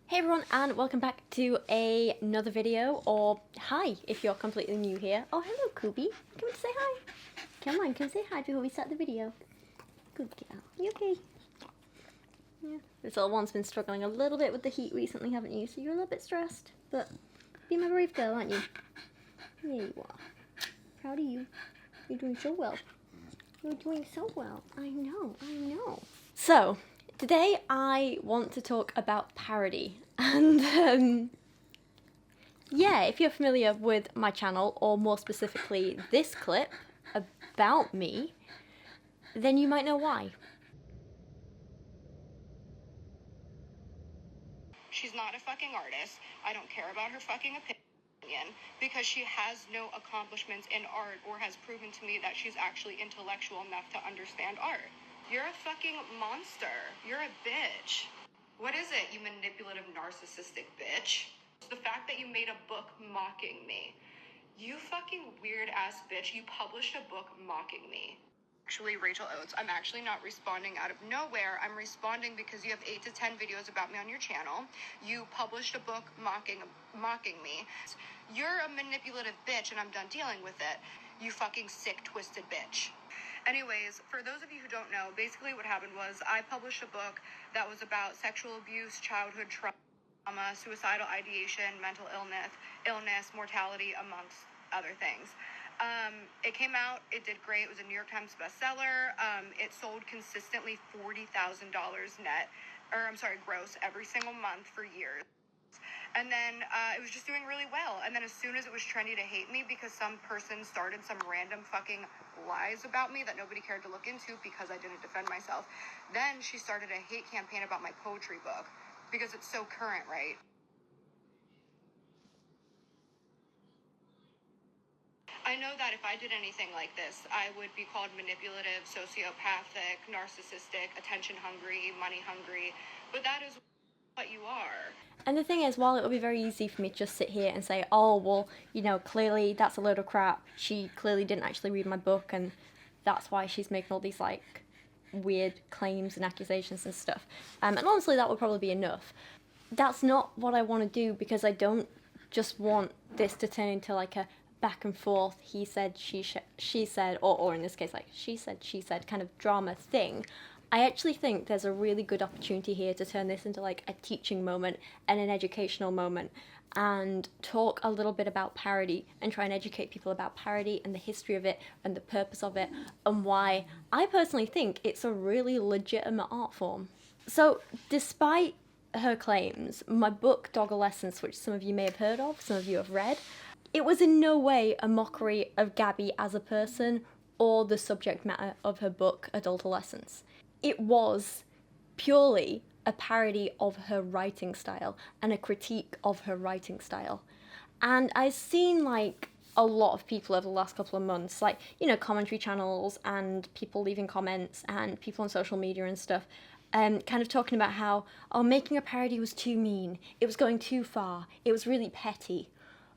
Hey everyone, and welcome back to another video, or hi if you're completely new here. Oh, hello Kubi, come and say hi. Come on, come say hi before we start the video. Good girl, you okay? Yeah, this little one's been struggling a little bit with the heat recently, haven't you? So you're a little bit stressed, but be my brave girl, aren't you? Yeah, you are. Proud of you. You're doing so well. You're doing so well. I know, I know. So, today I want to talk about parody. And yeah, if you're familiar with my channel, or more specifically this clip about me, then you might know why. She's not a fucking artist. I don't care about her fucking opinion because she has no accomplishments in art or has proven to me that she's actually intellectual enough to understand art. You're a fucking monster. You're a bitch. What is it, you manipulative, narcissistic bitch? It's the fact that you made a book mocking me. You fucking weird ass bitch. You published a book mocking me. Actually, Rachel Oates, I'm actually not responding out of nowhere. I'm responding because you have 8 to 10 videos about me on your channel. You published a book mocking me. You're a manipulative bitch, and I'm done dealing with it. You fucking sick, twisted bitch. Anyways, for those of you who don't know, basically what happened was I published a book that was about sexual abuse, childhood trauma, suicidal ideation, mental illness, mortality, amongst other things. It came out, it did great, it was a New York Times bestseller. It sold consistently $40,000 gross every single month for years. And then it was just doing really well. And then as soon as it was trendy to hate me because some person started some random fucking lies about me that nobody cared to look into because I didn't defend myself, then she started a hate campaign about my poetry book because it's so current, right? I know that if I did anything like this, I would be called manipulative, sociopathic, narcissistic, attention hungry, money hungry, but that is what you are. And the thing is, while it would be very easy for me to just sit here and say, oh, well, you know, clearly that's a load of crap. She clearly didn't actually read my book, and that's why she's making all these, like, weird claims and accusations and stuff. And honestly, that would probably be enough. That's not what I want to do, because I don't just want this to turn into, like, a back and forth, he said, she said, or in this case, like, she said kind of drama thing. I actually think there's a really good opportunity here to turn this into like a teaching moment and an educational moment, and talk a little bit about parody and try and educate people about parody and the history of it and the purpose of it and why I personally think it's a really legitimate art form. So despite her claims, my book Doggolescence, which some of you may have heard of, some of you have read, it was in no way a mockery of Gabby as a person or the subject matter of her book Adultolescence. It was purely a parody of her writing style and a critique of her writing style. And I've seen like a lot of people over the last couple of months, like, you know, commentary channels and people leaving comments and people on social media and stuff, kind of talking about how, oh, making a parody was too mean, it was going too far, it was really petty.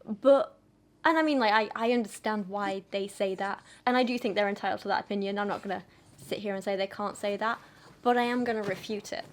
And I mean, like, I understand why they say that, and I do think they're entitled to that opinion. I'm not going to sit here and say they can't say that, but I am going to refute it.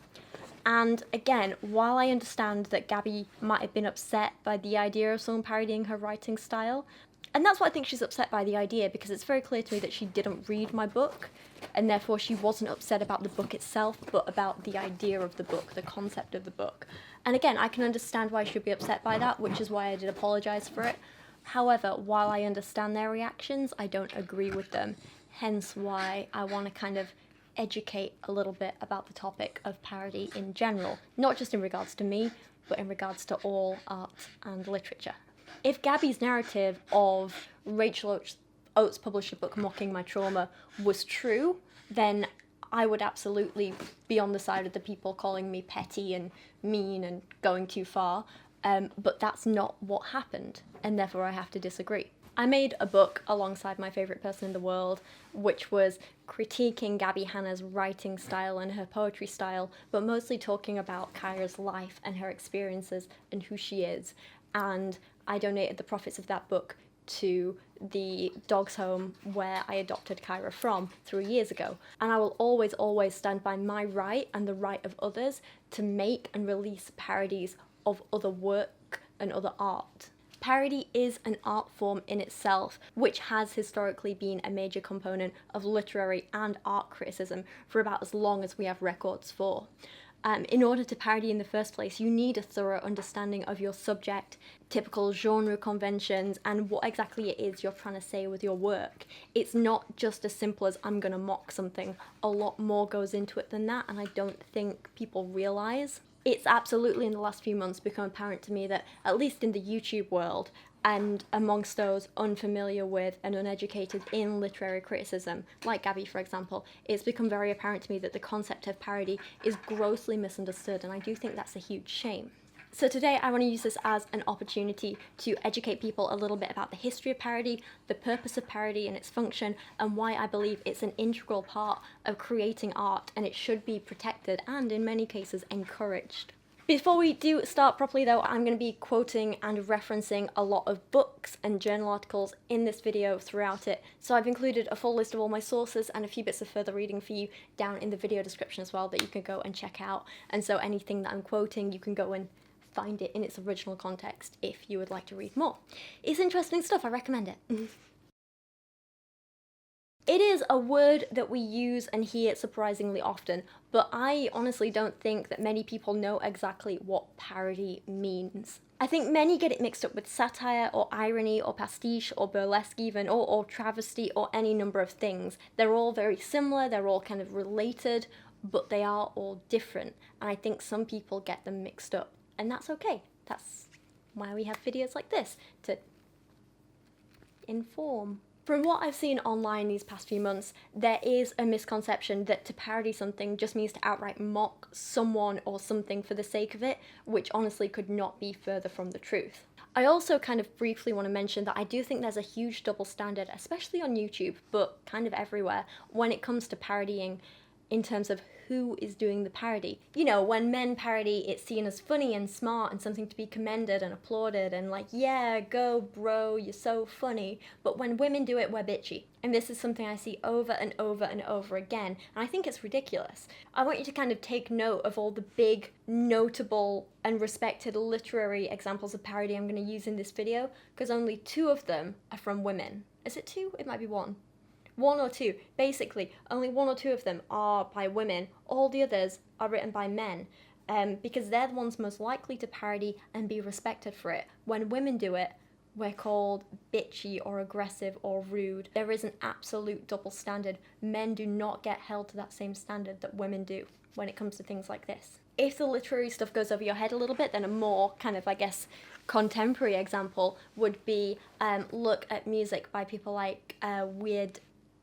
And again, while I understand that Gabby might have been upset by the idea of someone parodying her writing style, and that's what I think she's upset by, the idea, because it's very clear to me that she didn't read my book, and therefore she wasn't upset about the book itself, but about the idea of the book, the concept of the book. And again, I can understand why she'd be upset by that, which is why I did apologise for it. However, while I understand their reactions, I don't agree with them, hence why I want to kind of educate a little bit about the topic of parody in general, not just in regards to me, but in regards to all art and literature. If Gabby's narrative of Rachel Oates published a book mocking my trauma was true, then I would absolutely be on the side of the people calling me petty and mean and going too far. But that's not what happened, and therefore I have to disagree. I made a book alongside my favourite person in the world, which was critiquing Gabby Hanna's writing style and her poetry style, but mostly talking about Kyra's life and her experiences and who she is. And I donated the profits of that book to the dog's home where I adopted Kyra from 3 years ago. And I will always, always stand by my right and the right of others to make and release parodies of other work and other art. Parody is an art form in itself, which has historically been a major component of literary and art criticism for about as long as we have records for. In order to parody in the first place, you need a thorough understanding of your subject, typical genre conventions, and what exactly it is you're trying to say with your work. It's not just as simple as I'm gonna mock something. A lot more goes into it than that, and I don't think people realise. It's absolutely in the last few months become apparent to me that, at least in the YouTube world, and amongst those unfamiliar with and uneducated in literary criticism, like Gabby for example, it's become very apparent to me that the concept of parody is grossly misunderstood, and I do think that's a huge shame. So today I want to use this as an opportunity to educate people a little bit about the history of parody, the purpose of parody and its function, and why I believe it's an integral part of creating art and it should be protected and in many cases encouraged. Before we do start properly though, I'm going to be quoting and referencing a lot of books and journal articles in this video throughout it, so I've included a full list of all my sources and a few bits of further reading for you down in the video description as well that you can go and check out, and so anything that I'm quoting you can go and find it in its original context if you would like to read more. It's interesting stuff, I recommend it. It is a word that we use and hear surprisingly often, but I honestly don't think that many people know exactly what parody means. I think many get it mixed up with satire or irony or pastiche or burlesque even, or travesty or any number of things. They're all very similar, they're all kind of related, but they are all different, and I think some people get them mixed up, and that's okay. That's why we have videos like this, to inform. From what I've seen online these past few months, there is a misconception that to parody something just means to outright mock someone or something for the sake of it, which honestly could not be further from the truth. I also kind of briefly want to mention that I do think there's a huge double standard, especially on YouTube, but kind of everywhere, when it comes to parodying in terms of who is doing the parody. You know, when men parody, it's seen as funny and smart and something to be commended and applauded and like, yeah, go bro, you're so funny. But when women do it, we're bitchy. And this is something I see over and over and over again, and I think it's ridiculous. I want you to kind of take note of all the big, notable and respected literary examples of parody I'm going to use in this video, because only 2 of them are from women. Is it 2? It might be 1. 1 or 2. Basically, only 1 or 2 of them are by women. All the others are written by men, because they're the ones most likely to parody and be respected for it. When women do it, we're called bitchy or aggressive or rude. There is an absolute double standard. Men do not get held to that same standard that women do when it comes to things like this. If the literary stuff goes over your head a little bit, then a more kind of, I guess, contemporary example would be look at music by people like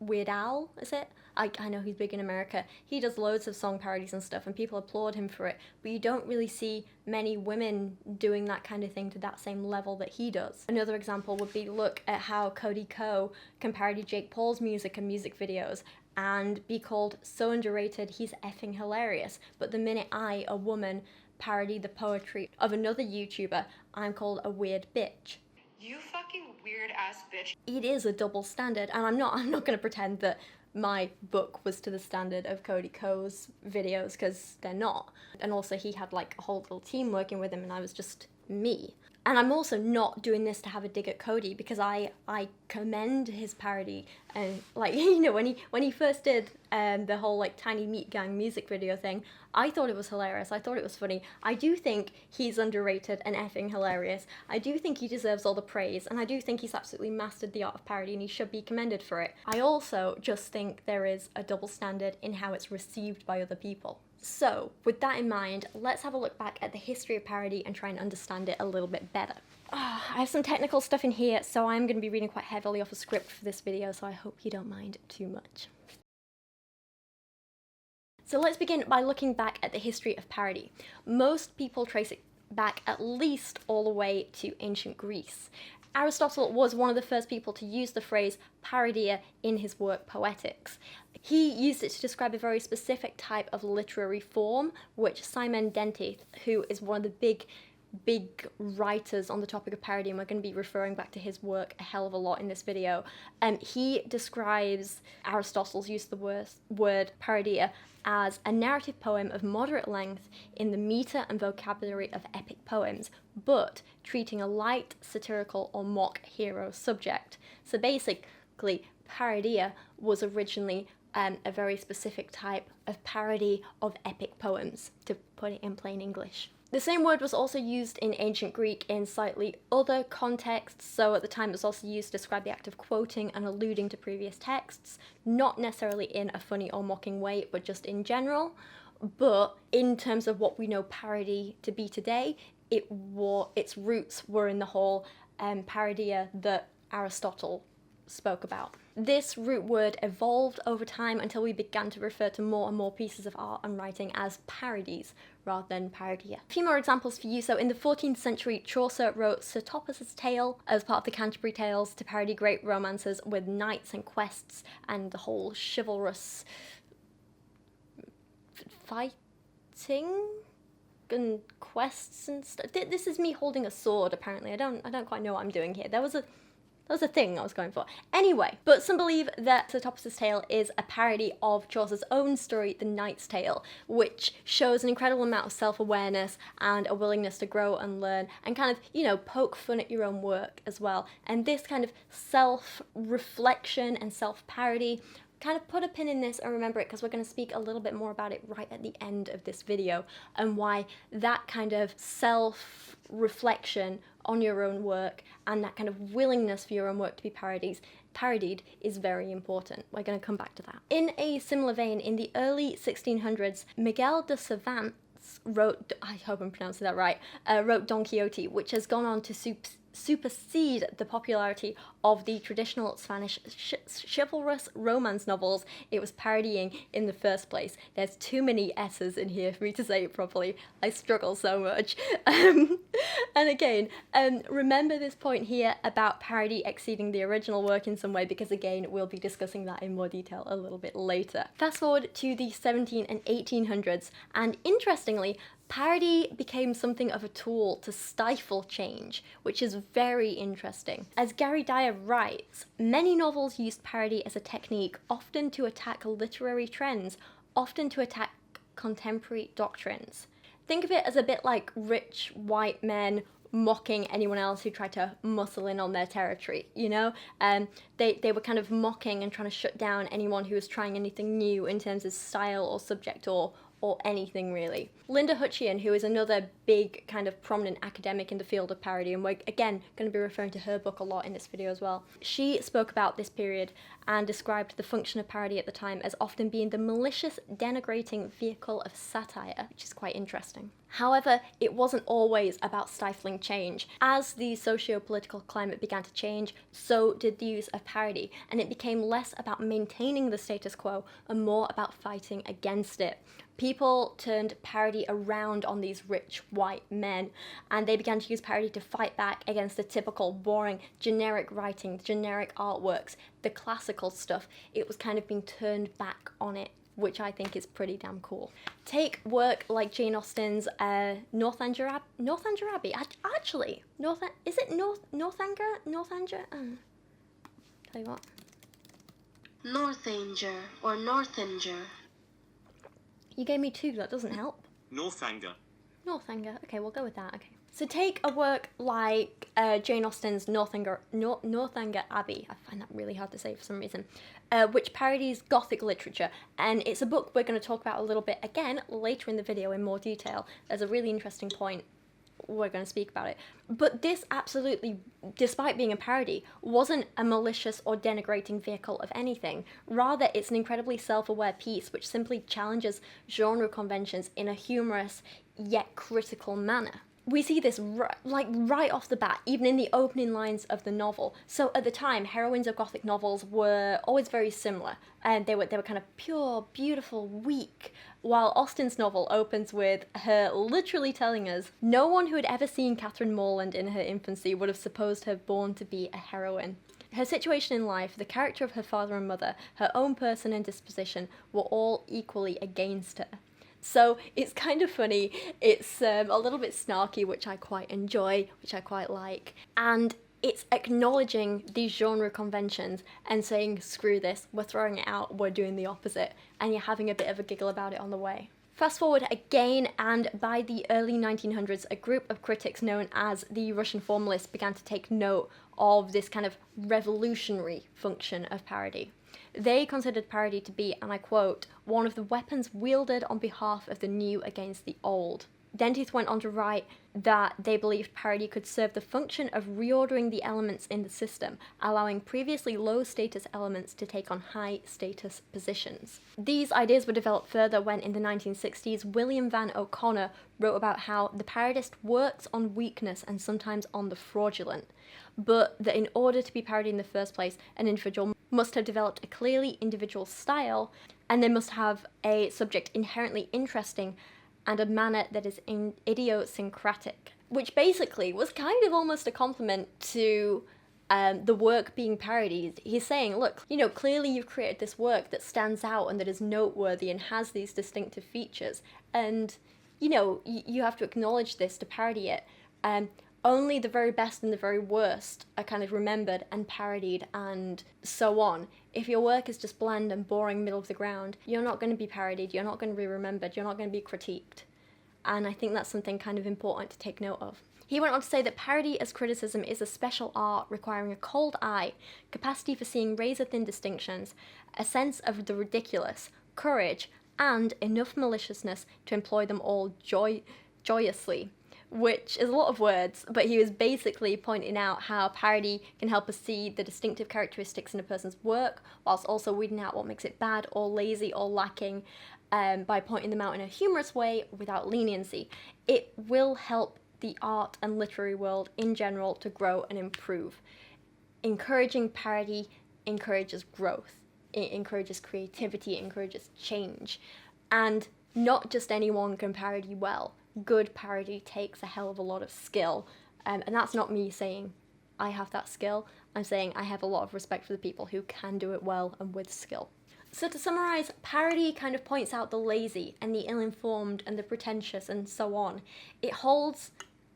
Weird Al, is it? I know he's big in America. He does loads of song parodies and stuff, and people applaud him for it, but you don't really see many women doing that kind of thing to that same level that he does. Another example would be look at how Cody Ko can parody Jake Paul's music and music videos and be called so underrated he's effing hilarious, but the minute I, a woman, parody the poetry of another YouTuber, I'm called a weird bitch. You fucking weird ass bitch. It is a double standard, and I'm not going to pretend that my book was to the standard of Cody Ko's videos, because they're not. And also he had like a whole little team working with him, and I was just me. And I'm also not doing this to have a dig at Cody, because I commend his parody, and like, you know, when he first did the whole like Tiny Meat Gang music video thing, I thought it was hilarious, I thought it was funny. I do think he's underrated and effing hilarious. I do think he deserves all the praise, and I do think he's absolutely mastered the art of parody and he should be commended for it. I also just think there is a double standard in how it's received by other people. So, with that in mind, let's have a look back at the history of parody and try and understand it a little bit better. I have some technical stuff in here, so I'm going to be reading quite heavily off a script for this video, so I hope you don't mind too much. So let's begin by looking back at the history of parody. Most people trace it back at least all the way to ancient Greece. Aristotle was one of the first people to use the phrase parodia in his work Poetics. He used it to describe a very specific type of literary form, which Simon Dentith, who is one of the big big writers on the topic of parody, and we're going to be referring back to his work a hell of a lot in this video. He describes Aristotle's use of the word parodia as a narrative poem of moderate length in the metre and vocabulary of epic poems, but treating a light, satirical or mock hero subject. So basically, parodia was originally a very specific type of parody of epic poems, to put it in plain English. The same word was also used in ancient Greek in slightly other contexts, so at the time it was also used to describe the act of quoting and alluding to previous texts, not necessarily in a funny or mocking way, but just in general. But in terms of what we know parody to be today, its roots were in the whole parodia that Aristotle spoke about. This root word evolved over time until we began to refer to more and more pieces of art and writing as parodies rather than parodia. A few more examples for you. So in the 14th century, Chaucer wrote Sir Thomas's Tale as part of the Canterbury Tales to parody great romances with knights and quests and the whole chivalrous fighting and quests and stuff. This is me holding a sword, apparently. I don't quite know what I'm doing here. That was a thing I was going for. Anyway, but some believe that Sir Thomas's Tale is a parody of Chaucer's own story, The Knight's Tale, which shows an incredible amount of self-awareness and a willingness to grow and learn and kind of, poke fun at your own work as well. And this kind of self-reflection and self-parody, kind of put a pin in this and remember it, because we're going to speak a little bit more about it right at the end of this video, and why that kind of self-reflection on your own work and that kind of willingness for your own work to be parodied is very important. We're going to come back to that. In a similar vein, in the early 1600s, Miguel de Cervantes wrote, I hope I'm pronouncing that right, wrote Don Quixote, which has gone on to supersede the popularity of the traditional Spanish chivalrous romance novels it was parodying in the first place. There's too many S's in here for me to say it properly. I struggle so much. And again, remember this point here about parody exceeding the original work in some way, because again, we'll be discussing that in more detail a little bit later. Fast forward to the 17 and 1800s, and interestingly, parody became something of a tool to stifle change, which is very interesting. As Gary Dyer writes, many novels used parody as a technique, often to attack literary trends, often to attack contemporary doctrines. Think of it as a bit like rich white men mocking anyone else who tried to muscle in on their territory, They were kind of mocking and trying to shut down anyone who was trying anything new in terms of style or subject or anything really. Linda Hutcheon, who is another big kind of prominent academic in the field of parody, and we're again going to be referring to her book a lot in this video as well. She spoke about this period and described the function of parody at the time as often being the malicious, denigrating vehicle of satire, which is quite interesting. However, it wasn't always about stifling change. As the socio-political climate began to change, so did the use of parody, and it became less about maintaining the status quo and more about fighting against it. People turned parody around on these rich white men, and they began to use parody to fight back against the typical, boring, generic writing, generic artworks, the classical stuff. It was kind of being turned back on it, which I think is pretty damn cool. Take work like Jane Austen's Northanger Abbey. Actually, is it Northanger? Tell you what. Northanger or Northanger. You gave me two, that doesn't help. Northanger. Okay, we'll go with that, okay. So take a work like Jane Austen's Northanger Abbey, I find that really hard to say for some reason, which parodies Gothic literature, and it's a book we're going to talk about a little bit again later in the video in more detail. There's a really interesting point, we're going to speak about it. But this absolutely, despite being a parody, wasn't a malicious or denigrating vehicle of anything. Rather, it's an incredibly self-aware piece which simply challenges genre conventions in a humorous yet critical manner. We see this right off the bat, even in the opening lines of the novel. So at the time, heroines of Gothic novels were always very similar, and they were kind of pure, beautiful, weak, while Austen's novel opens with her literally telling us, no one who had ever seen Catherine Morland in her infancy would have supposed her born to be a heroine. Her situation in life, the character of her father and mother, her own person and disposition were all equally against her. So it's kind of funny. It's a little bit snarky, which I quite enjoy, which I quite like. And it's acknowledging these genre conventions and saying, screw this, we're throwing it out, we're doing the opposite. And you're having a bit of a giggle about it on the way. Fast forward again, and by the early 1900s, a group of critics known as the Russian formalists began to take note of this kind of revolutionary function of parody. They considered parody to be, and I quote, one of the weapons wielded on behalf of the new against the old. Dentith went on to write that they believed parody could serve the function of reordering the elements in the system, allowing previously low-status elements to take on high-status positions. These ideas were developed further when, in the 1960s, William Van O'Connor wrote about how the parodist works on weakness and sometimes on the fraudulent, but that in order to be parodied in the first place, an individual must have developed a clearly individual style, and they must have a subject inherently interesting and a manner that is idiosyncratic, which basically was kind of almost a compliment to the work being parodied. He's saying, look, you know, clearly you've created this work that stands out and that is noteworthy and has these distinctive features, and, you know, you have to acknowledge this to parody it. Only the very best and the very worst are kind of remembered and parodied and so on. If your work is just bland and boring, middle of the ground, you're not going to be parodied, you're not going to be remembered, you're not going to be critiqued. And I think that's something kind of important to take note of. He went on to say that parody as criticism is a special art requiring a cold eye, capacity for seeing razor-thin distinctions, a sense of the ridiculous, courage, and enough maliciousness to employ them all joyously. Which is a lot of words, but he was basically pointing out how parody can help us see the distinctive characteristics in a person's work, whilst also weeding out what makes it bad or lazy or lacking, by pointing them out in a humorous way without leniency. It will help the art and literary world in general to grow and improve. Encouraging parody encourages growth. It encourages creativity, it encourages change. And not just anyone can parody well. Good parody takes a hell of a lot of skill, and that's not me saying I have that skill. I'm saying I have a lot of respect for the people who can do it well and with skill. So to summarise, parody kind of points out the lazy and the ill-informed and the pretentious and so on. It holds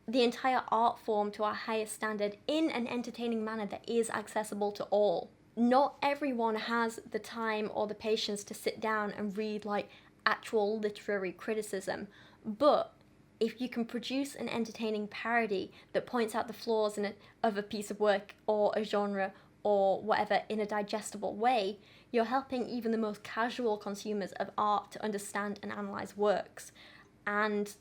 the entire art form to a higher standard in an entertaining manner that is accessible to all. Not everyone has the time or the patience to sit down and read like actual literary criticism, but if you can produce an entertaining parody that points out the flaws of a piece of work or a genre or whatever in a digestible way, you're helping even the most casual consumers of art to understand and analyse works. And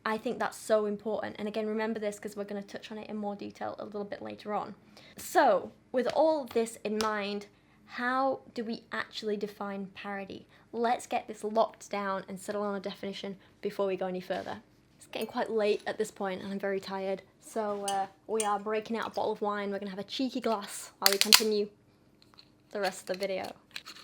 I think that's so important. And again, remember this because we're going to touch on it in more detail a little bit later on. So, with all this in mind, how do we actually define parody? Let's get this locked down and settle on a definition before we go any further. It's getting quite late at this point and I'm very tired, so we are breaking out a bottle of wine. We're going to have a cheeky glass while we continue the rest of the video.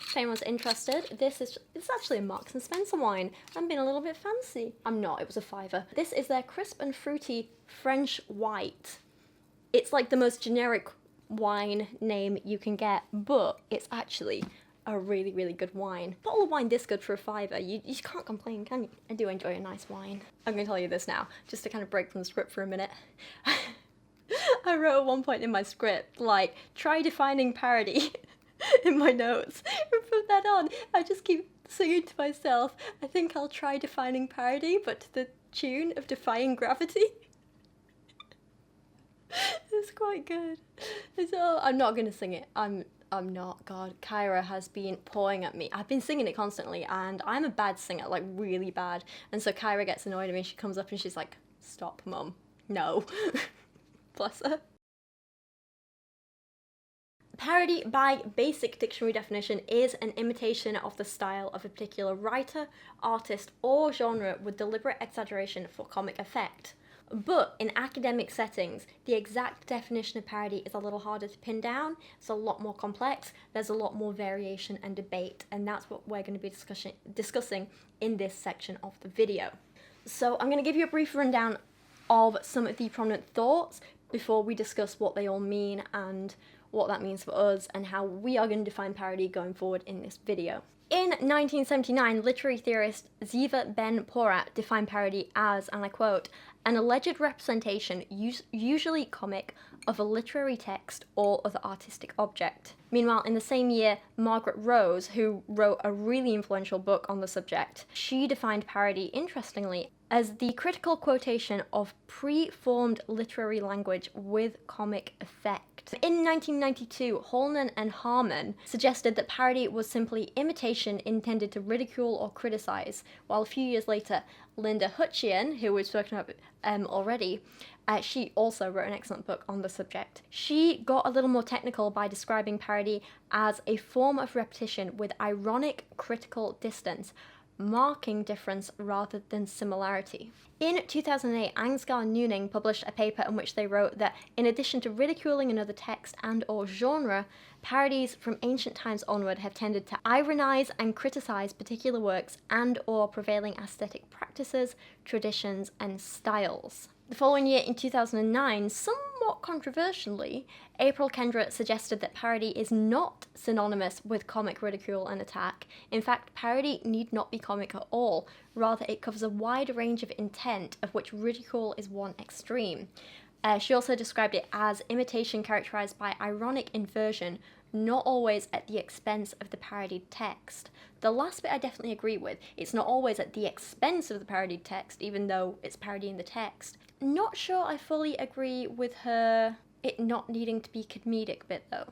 If anyone's interested, it's actually a Marks and Spencer wine. I'm being a little bit fancy. I'm not, it was a £5. This is their crisp and fruity French white. It's like the most generic wine name you can get, but it's actually a really, really good wine. A bottle of wine this good for a £5, you can't complain, can you? I do enjoy a nice wine. I'm going to tell you this now, just to kind of break from the script for a minute. I wrote at one point in my script, like, try defining parody in my notes. And from that on, I just keep singing to myself, I think I'll try defining parody, but to the tune of Defying Gravity. It's quite good. So I'm not going to sing it. I'm not. God, Kyra has been pawing at me. I've been singing it constantly, and I'm a bad singer, like really bad. And so Kyra gets annoyed at me, and she comes up and she's like, stop, Mum. No. Bless her. Parody, by basic dictionary definition, is an imitation of the style of a particular writer, artist, or genre with deliberate exaggeration for comic effect. But in academic settings, the exact definition of parody is a little harder to pin down, it's a lot more complex, there's a lot more variation and debate, and that's what we're going to be discussing in this section of the video. So I'm going to give you a brief rundown of some of the prominent thoughts before we discuss what they all mean and what that means for us and how we are going to define parody going forward in this video. In 1979, literary theorist Ziva Ben Porat defined parody as, and I quote, an alleged representation, usually comic, of a literary text or other artistic object. Meanwhile, in the same year, Margaret Rose, who wrote a really influential book on the subject, she defined parody, interestingly, as the critical quotation of pre-formed literary language with comic effect. In 1992, Holman and Harmon suggested that parody was simply imitation intended to ridicule or criticize, while a few years later, Linda Hutcheon, who we've spoken about already, she also wrote an excellent book on the subject. She got a little more technical by describing parody as a form of repetition with ironic critical distance, marking difference rather than similarity. In 2008, Ansgar Nuning published a paper in which they wrote that in addition to ridiculing another text and or genre, parodies from ancient times onward have tended to ironize and criticize particular works and or prevailing aesthetic practices, traditions, and styles. The following year, in 2009, somewhat controversially, April Kendra suggested that parody is not synonymous with comic ridicule and attack. In fact, parody need not be comic at all. Rather, it covers a wide range of intent, of which ridicule is one extreme. She also described it as imitation characterized by ironic inversion, not always at the expense of the parodied text. The last bit I definitely agree with. It's not always at the expense of the parodied text, even though it's parodying the text. Not sure I fully agree with it not needing to be comedic bit, though.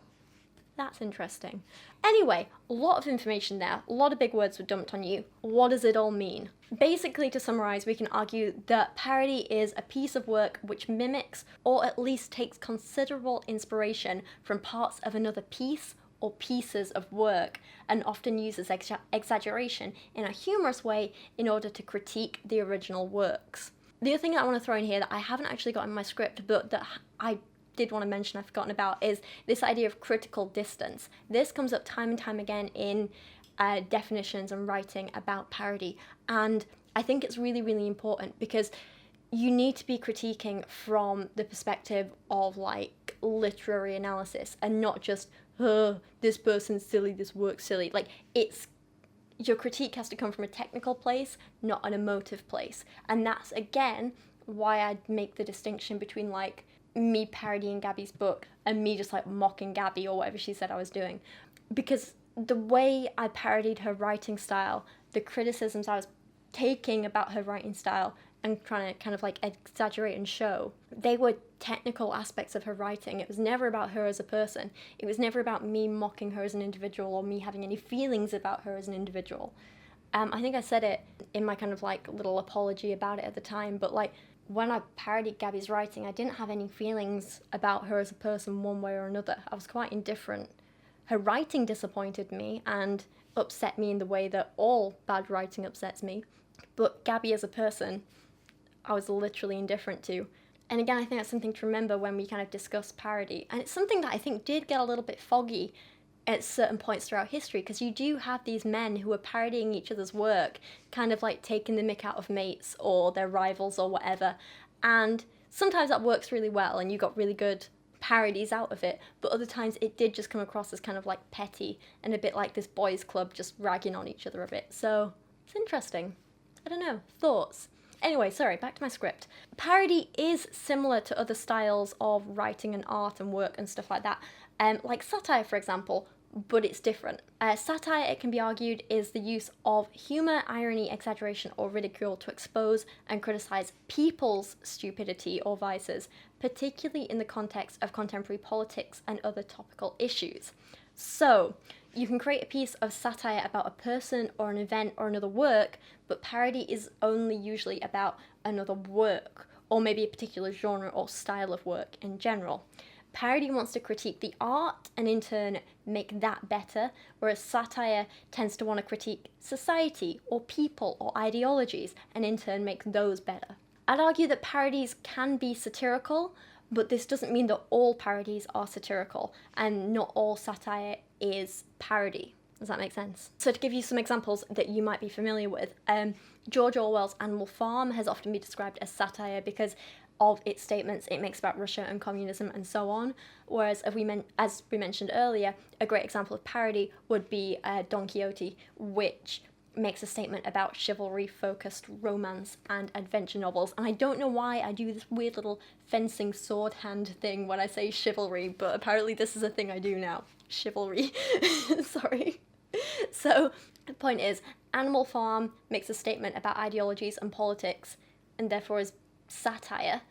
That's interesting. Anyway, a lot of information there, a lot of big words were dumped on you. What does it all mean? Basically, to summarize, we can argue that parody is a piece of work which mimics, or at least takes considerable inspiration from parts of another piece or pieces of work, and often uses exaggeration in a humorous way in order to critique the original works. The other thing I want to throw in here that I haven't actually got in my script, but that I did want to mention I've forgotten about, is this idea of critical distance. This comes up time and time again in definitions and writing about parody, and I think it's really, really important because you need to be critiquing from the perspective of like literary analysis and not just, this person's silly, this work's silly. Like, your critique has to come from a technical place, not an emotive place. And that's, again, why I'd make the distinction between, like, me parodying Gabby's book and me just, like, mocking Gabby or whatever she said I was doing. Because the way I parodied her writing style, the criticisms I was taking about her writing style and trying to kind of, like, exaggerate and show, they were technical aspects of her writing. It was never about her as a person. It was never about me mocking her as an individual or me having any feelings about her as an individual. I think I said it in my kind of like little apology about it at the time, but like when I parodied Gabby's writing, I didn't have any feelings about her as a person one way or another. I was quite indifferent. Her writing disappointed me and upset me in the way that all bad writing upsets me, but Gabby as a person, I was literally indifferent to. And again, I think that's something to remember when we kind of discuss parody. And it's something that I think did get a little bit foggy at certain points throughout history, because you do have these men who are parodying each other's work, kind of like taking the mick out of mates or their rivals or whatever. And sometimes that works really well and you got really good parodies out of it, but other times it did just come across as kind of like petty and a bit like this boys club just ragging on each other a bit. So it's interesting. I don't know. Thoughts? Anyway, sorry, back to my script. Parody is similar to other styles of writing and art and work and stuff like that, like satire, for example, but it's different. Satire, it can be argued, is the use of humour, irony, exaggeration, or ridicule to expose and criticise people's stupidity or vices, particularly in the context of contemporary politics and other topical issues. So, you can create a piece of satire about a person or an event or another work, but parody is only usually about another work, or maybe a particular genre or style of work in general. Parody wants to critique the art and in turn make that better, whereas satire tends to want to critique society or people or ideologies and in turn make those better. I'd argue that parodies can be satirical, but this doesn't mean that all parodies are satirical, and not all satire is parody. Does that make sense? So to give you some examples that you might be familiar with, George Orwell's Animal Farm has often been described as satire because of its statements it makes about Russia and communism and so on. Whereas, as we mentioned earlier, a great example of parody would be Don Quixote, which makes a statement about chivalry-focused romance and adventure novels. And I don't know why I do this weird little fencing sword hand thing when I say chivalry, but apparently this is a thing I do now. Chivalry. Sorry. So, the point is, Animal Farm makes a statement about ideologies and politics, and therefore is satire.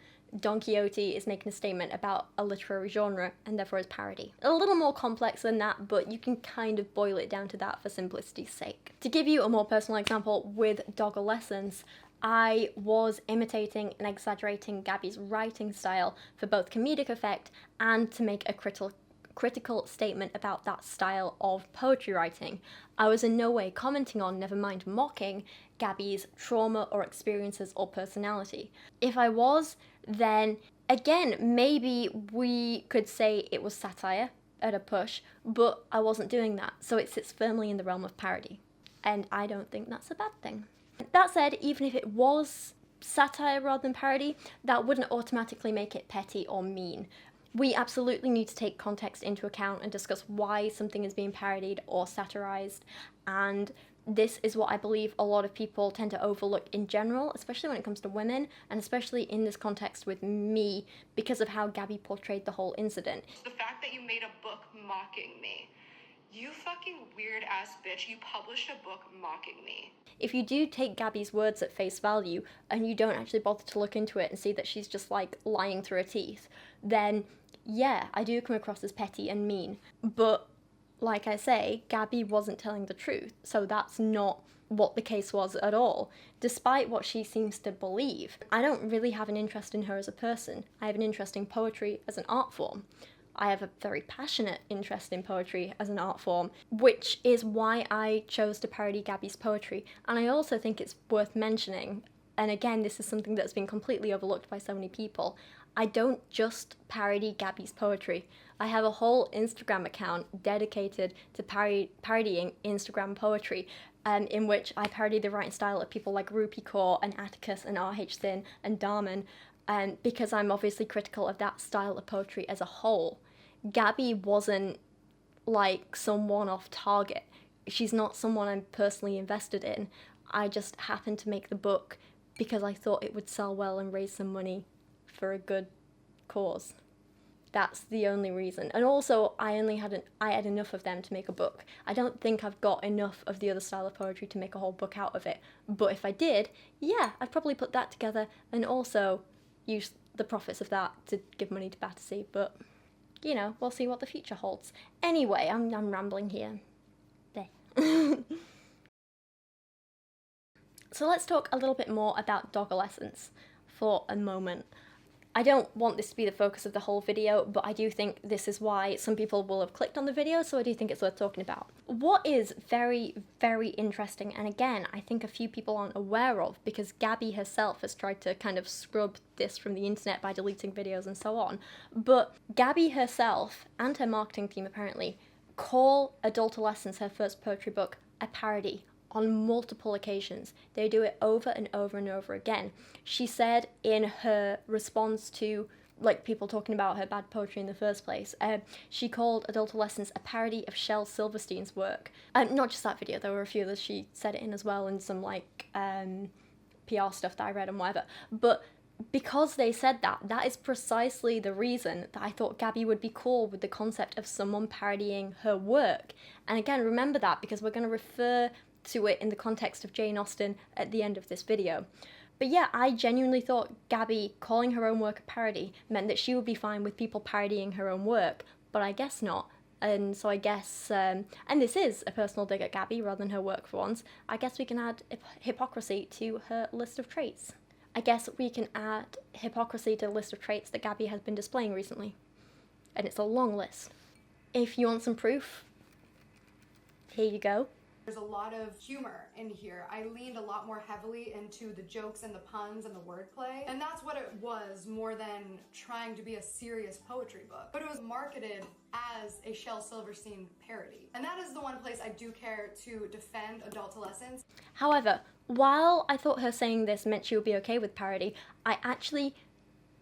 Don Quixote is making a statement about a literary genre, and therefore is parody. A little more complex than that, but you can kind of boil it down to that for simplicity's sake. To give you a more personal example, with Doggolescence, I was imitating and exaggerating Gabby's writing style for both comedic effect and to make a critical statement about that style of poetry writing. I was in no way commenting on, never mind mocking, Gabby's trauma or experiences or personality. If I was, then again, maybe we could say it was satire at a push, but I wasn't doing that, so it sits firmly in the realm of parody. And I don't think that's a bad thing. That said, even if it was satire rather than parody, that wouldn't automatically make it petty or mean. We absolutely need to take context into account and discuss why something is being parodied or satirized, and this is what I believe a lot of people tend to overlook in general, especially when it comes to women, and especially in this context with me, because of how Gabby portrayed the whole incident. The fact that you made a book mocking me. You fucking weird ass bitch, you published a book mocking me. If you do take Gabby's words at face value, and you don't actually bother to look into it and see that she's just like lying through her teeth, then yeah, I do come across as petty and mean. But like I say, Gabby wasn't telling the truth, so that's not what the case was at all, despite what she seems to believe. I don't really have an interest in her as a person. I have an interest in poetry as an art form. I have a very passionate interest in poetry as an art form, which is why I chose to parody Gabby's poetry. And I also think it's worth mentioning, and again, this is something that's been completely overlooked by so many people, I don't just parody Gabby's poetry. I have a whole Instagram account dedicated to parodying Instagram poetry, in which I parody the writing style of people like Rupi Kaur and Atticus and R.H. Thin and Darman, because I'm obviously critical of that style of poetry as a whole. Gabby wasn't like some one-off target. She's not someone I'm personally invested in. I just happened to make the book because I thought it would sell well and raise some money for a good cause. That's the only reason. And also, I had enough of them to make a book. I don't think I've got enough of the other style of poetry to make a whole book out of it. But if I did, yeah, I'd probably put that together and also use the profits of that to give money to Battersea. But, you know, we'll see what the future holds. Anyway, I'm rambling here. There. So let's talk a little bit more about Doggolescence for a moment. I don't want this to be the focus of the whole video, but I do think this is why some people will have clicked on the video, so I do think it's worth talking about. What is very, very interesting, and again, I think a few people aren't aware of, because Gabby herself has tried to kind of scrub this from the internet by deleting videos and so on, but Gabby herself, and her marketing team apparently, call Adultolescence, her first poetry book, a parody on multiple occasions. They do it over and over and over again. She said in her response to like people talking about her bad poetry in the first place, she called Adultolescence a parody of Shel Silverstein's work. Not just that video, there were a few others she said it in as well, and some like PR stuff that I read and whatever. But because they said that, that is precisely the reason that I thought Gabby would be cool with the concept of someone parodying her work. And again, remember that, because we're going to refer to it in the context of Jane Austen at the end of this video. But yeah, I genuinely thought Gabby calling her own work a parody meant that she would be fine with people parodying her own work, but I guess not. And so I guess, and this is a personal dig at Gabby rather than her work for once, I guess we can add hypocrisy to her list of traits. I guess we can add hypocrisy to the list of traits that Gabby has been displaying recently. And it's a long list. If you want some proof, here you go. There's a lot of humor in here. I leaned a lot more heavily into the jokes and the puns and the wordplay, and that's what it was, more than trying to be a serious poetry book. But it was marketed as a Shel Silverstein parody. And that is the one place I do care to defend Adultolescence. However, while I thought her saying this meant she would be okay with parody, I actually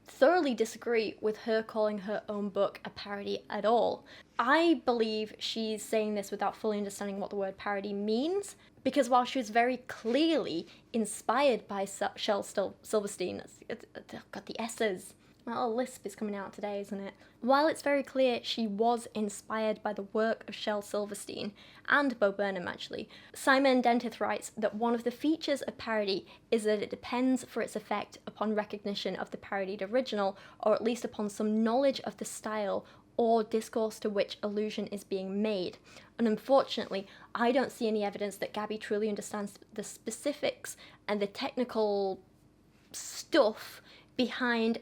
thoroughly disagree with her calling her own book a parody at all. I believe she's saying this without fully understanding what the word parody means, because while she was very clearly inspired by Shel Silverstein, got the S's. My little lisp is coming out today, isn't it? While it's very clear she was inspired by the work of Shel Silverstein, and Bo Burnham actually, Simon Dentith writes that one of the features of parody is that it depends for its effect upon recognition of the parodied original, or at least upon some knowledge of the style or discourse to which allusion is being made. And unfortunately, I don't see any evidence that Gabby truly understands the specifics and the technical stuff behind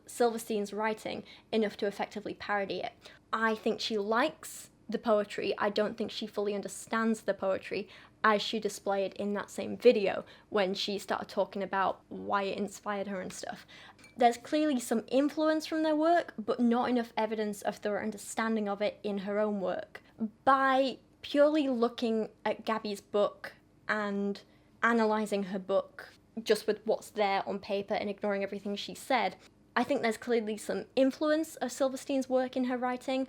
Silverstein's writing enough to effectively parody it. I think she likes the poetry. I don't think she fully understands the poetry as she displayed in that same video when she started talking about why it inspired her and stuff. There's clearly some influence from their work, but not enough evidence of thorough understanding of it in her own work. By purely looking at Gabby's book and analysing her book just with what's there on paper and ignoring everything she said, I think there's clearly some influence of Silverstein's work in her writing,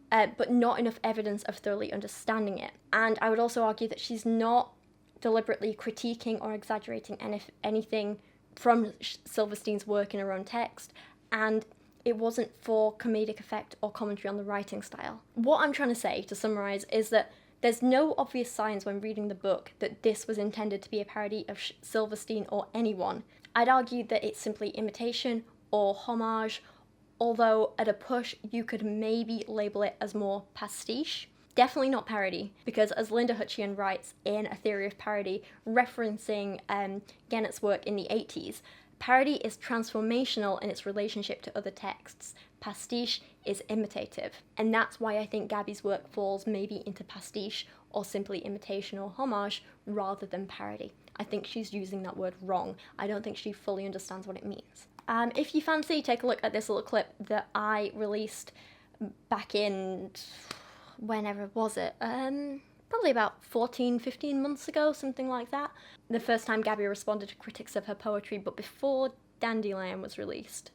but not enough evidence of thoroughly understanding it. And I would also argue that she's not deliberately critiquing or exaggerating anything from Silverstein's work in her own text, and it wasn't for comedic effect or commentary on the writing style. What I'm trying to say, to summarise, is that there's no obvious signs when reading the book that this was intended to be a parody of Silverstein or anyone. I'd argue that it's simply imitation or homage, although at a push you could maybe label it as more pastiche. Definitely not parody, because as Linda Hutcheon writes in A Theory of Parody, referencing Gennett's work in the 80s, parody is transformational in its relationship to other texts. Pastiche is imitative, and that's why I think Gabby's work falls maybe into pastiche or simply imitation or homage rather than parody. I think she's using that word wrong. I don't think she fully understands what it means. If you fancy, take a look at this little clip that I released back in, whenever was it? Probably about 14-15 months ago, something like that. The first time Gabby responded to critics of her poetry, but before Dandelion was released.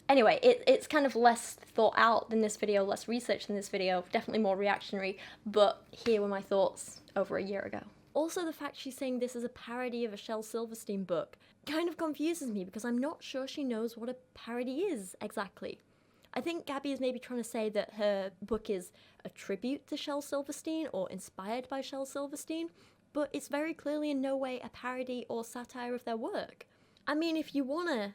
Anyway, it's kind of less thought out than this video, less research than this video, definitely more reactionary, but here were my thoughts over a year ago. Also, the fact she's saying this is a parody of a Shel Silverstein book kind of confuses me, because I'm not sure she knows what a parody is exactly. I think Gabby is maybe trying to say that her book is a tribute to Shel Silverstein or inspired by Shel Silverstein, but it's very clearly in no way a parody or satire of their work. I mean, if you wanna,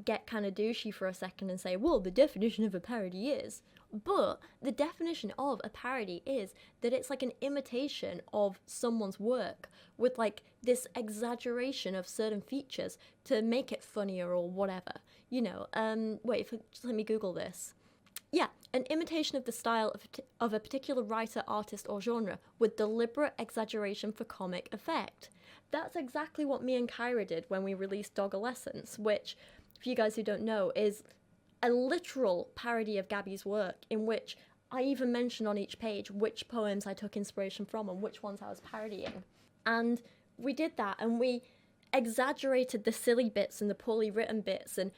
get kind of douchey for a second and say, well, the definition of a parody is, but the definition of a parody is that it's like an imitation of someone's work with this exaggeration of certain features to make it funnier or whatever. Just let me Google this. Yeah, an imitation of the style of a particular writer, artist, or genre with deliberate exaggeration for comic effect. That's exactly what me and Kyra did when we released Doggolescence, which, for you guys who don't know, is a literal parody of Gabby's work, in which I even mention on each page which poems I took inspiration from and which ones I was parodying. And we did that, and we exaggerated the silly bits and the poorly written bits and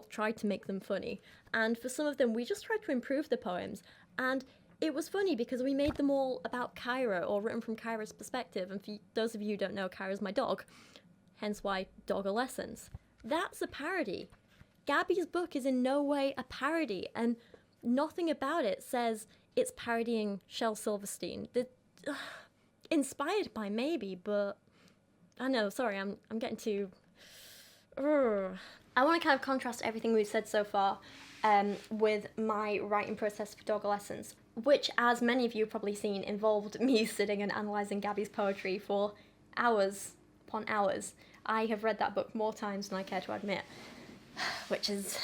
tried to make them funny. And for some of them, we just tried to improve the poems. And it was funny because we made them all about Kyra, or written from Kyra's perspective. And for those of you who don't know, Kyra's my dog, hence why Doggolescence. That's a parody. Gabby's book is in no way a parody, and nothing about it says it's parodying Shel Silverstein. Inspired by, maybe, but I know, sorry, I'm getting too... I want to kind of contrast everything we've said so far with my writing process for Doggolescence, which, as many of you have probably seen, involved me sitting and analysing Gabby's poetry for hours upon hours. I have read that book more times than I care to admit, which is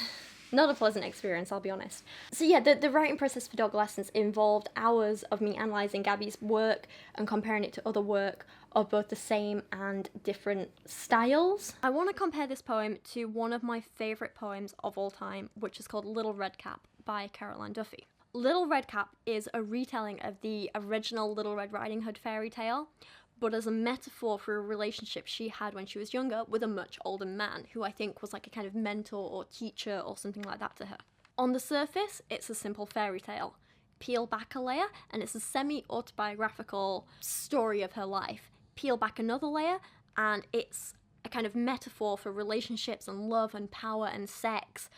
not a pleasant experience, I'll be honest. So yeah, the writing process for Doggolescence involved hours of me analysing Gabby's work and comparing it to other work of both the same and different styles. I want to compare this poem to one of my favourite poems of all time, which is called Little Red Cap by Caroline Duffy. Little Red Cap is a retelling of the original Little Red Riding Hood fairy tale, but as a metaphor for a relationship she had when she was younger with a much older man, who I think was like a kind of mentor or teacher or something like that to her. On the surface, it's a simple fairy tale. Peel back a layer, and it's a semi-autobiographical story of her life. Peel back another layer, and it's a kind of metaphor for relationships and love and power and sex,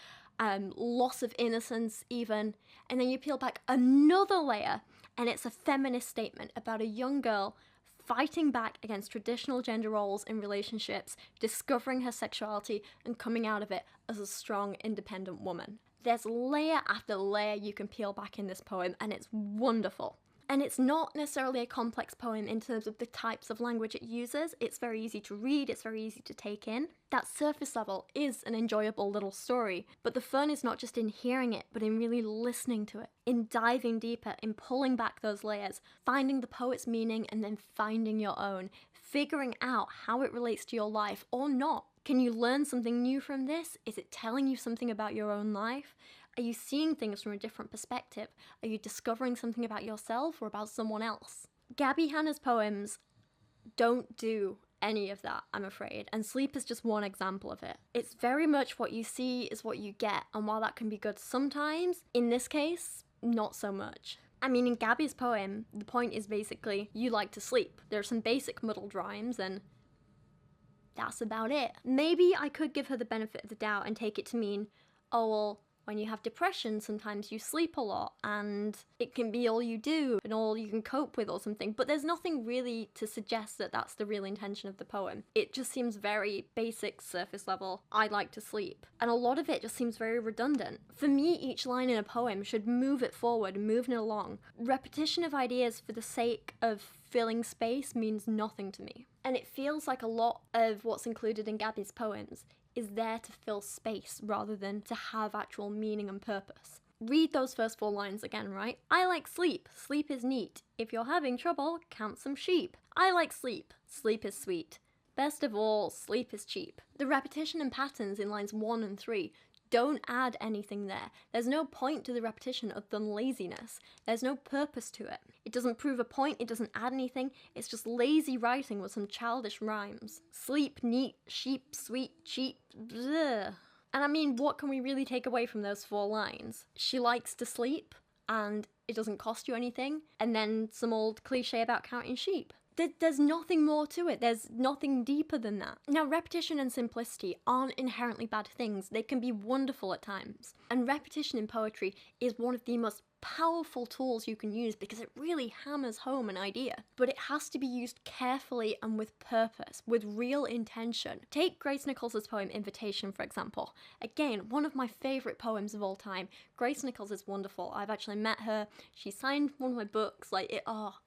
loss of innocence even. And then you peel back another layer, and it's a feminist statement about a young girl fighting back against traditional gender roles in relationships, discovering her sexuality, and coming out of it as a strong, independent woman. There's layer after layer you can peel back in this poem, and it's wonderful. And it's not necessarily a complex poem in terms of the types of language it uses. It's very easy to read, it's very easy to take in. That surface level is an enjoyable little story, but the fun is not just in hearing it, but in really listening to it, in diving deeper, in pulling back those layers, finding the poet's meaning and then finding your own, figuring out how it relates to your life or not. Can you learn something new from this? Is it telling you something about your own life? Are you seeing things from a different perspective? Are you discovering something about yourself or about someone else? Gabby Hanna's poems don't do any of that, I'm afraid, and Sleep is just one example of it. It's very much what you see is what you get, and while that can be good sometimes, in this case, not so much. I mean, in Gabby's poem, the point is basically, you like to sleep. There are some basic muddled rhymes, and that's about it. Maybe I could give her the benefit of the doubt and take it to mean, oh, well, when you have depression, sometimes you sleep a lot and it can be all you do and all you can cope with or something, but there's nothing really to suggest that that's the real intention of the poem. It just seems very basic, surface level, I like to sleep. And a lot of it just seems very redundant. For me, each line in a poem should move it forward, move it along. Repetition of ideas for the sake of filling space means nothing to me. And it feels like a lot of what's included in Gabby's poems is there to fill space rather than to have actual meaning and purpose. Read those first 4 lines again, right? I like sleep. Sleep is neat. If you're having trouble, count some sheep. I like sleep. Sleep is sweet. Best of all, sleep is cheap. The repetition and patterns in lines 1 and 3 don't add anything there. There's no point to the repetition other than laziness. There's no purpose to it. It doesn't prove a point, it doesn't add anything, it's just lazy writing with some childish rhymes. Sleep, neat, sheep, sweet, cheap, bleh. And I mean, what can we really take away from those 4 lines? She likes to sleep, and it doesn't cost you anything, and then some old cliche about counting sheep. There's nothing more to it. There's nothing deeper than that. Now, repetition and simplicity aren't inherently bad things. They can be wonderful at times. And repetition in poetry is one of the most powerful tools you can use because it really hammers home an idea. But it has to be used carefully and with purpose, with real intention. Take Grace Nichols's poem Invitation, for example. Again, one of my favourite poems of all time. Grace Nichols is wonderful. I've actually met her. She signed one of my books.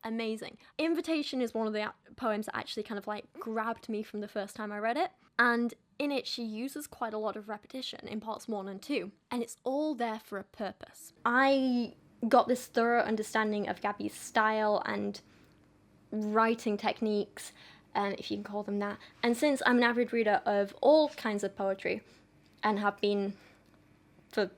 Amazing. Invitation is one of the poems that actually kind of grabbed me from the first time I read it. And in it, she uses quite a lot of repetition in parts 1 and 2, and it's all there for a purpose. I got this thorough understanding of Gabby's style and writing techniques, if you can call them that. And since I'm an avid reader of all kinds of poetry, and have been for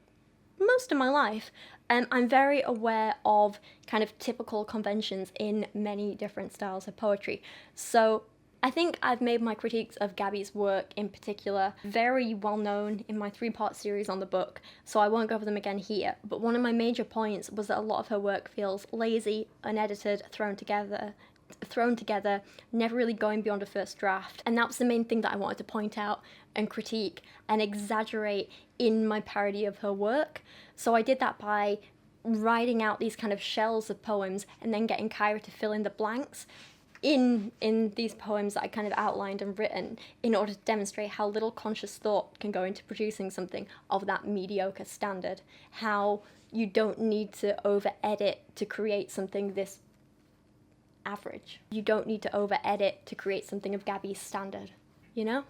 most of my life, I'm very aware of kind of typical conventions in many different styles of poetry. So I think I've made my critiques of Gabby's work in particular very well known in my 3-part series on the book, so I won't go over them again here, but one of my major points was that a lot of her work feels lazy, unedited, thrown together, never really going beyond a first draft, and that was the main thing that I wanted to point out and critique and exaggerate in my parody of her work. So I did that by writing out these kind of shells of poems and then getting Kyra to fill in the blanks in these poems that I kind of outlined and written in order to demonstrate how little conscious thought can go into producing something of that mediocre standard, how you don't need to over-edit to create something this average. You don't need to over-edit to create something of Gabby's standard, you know?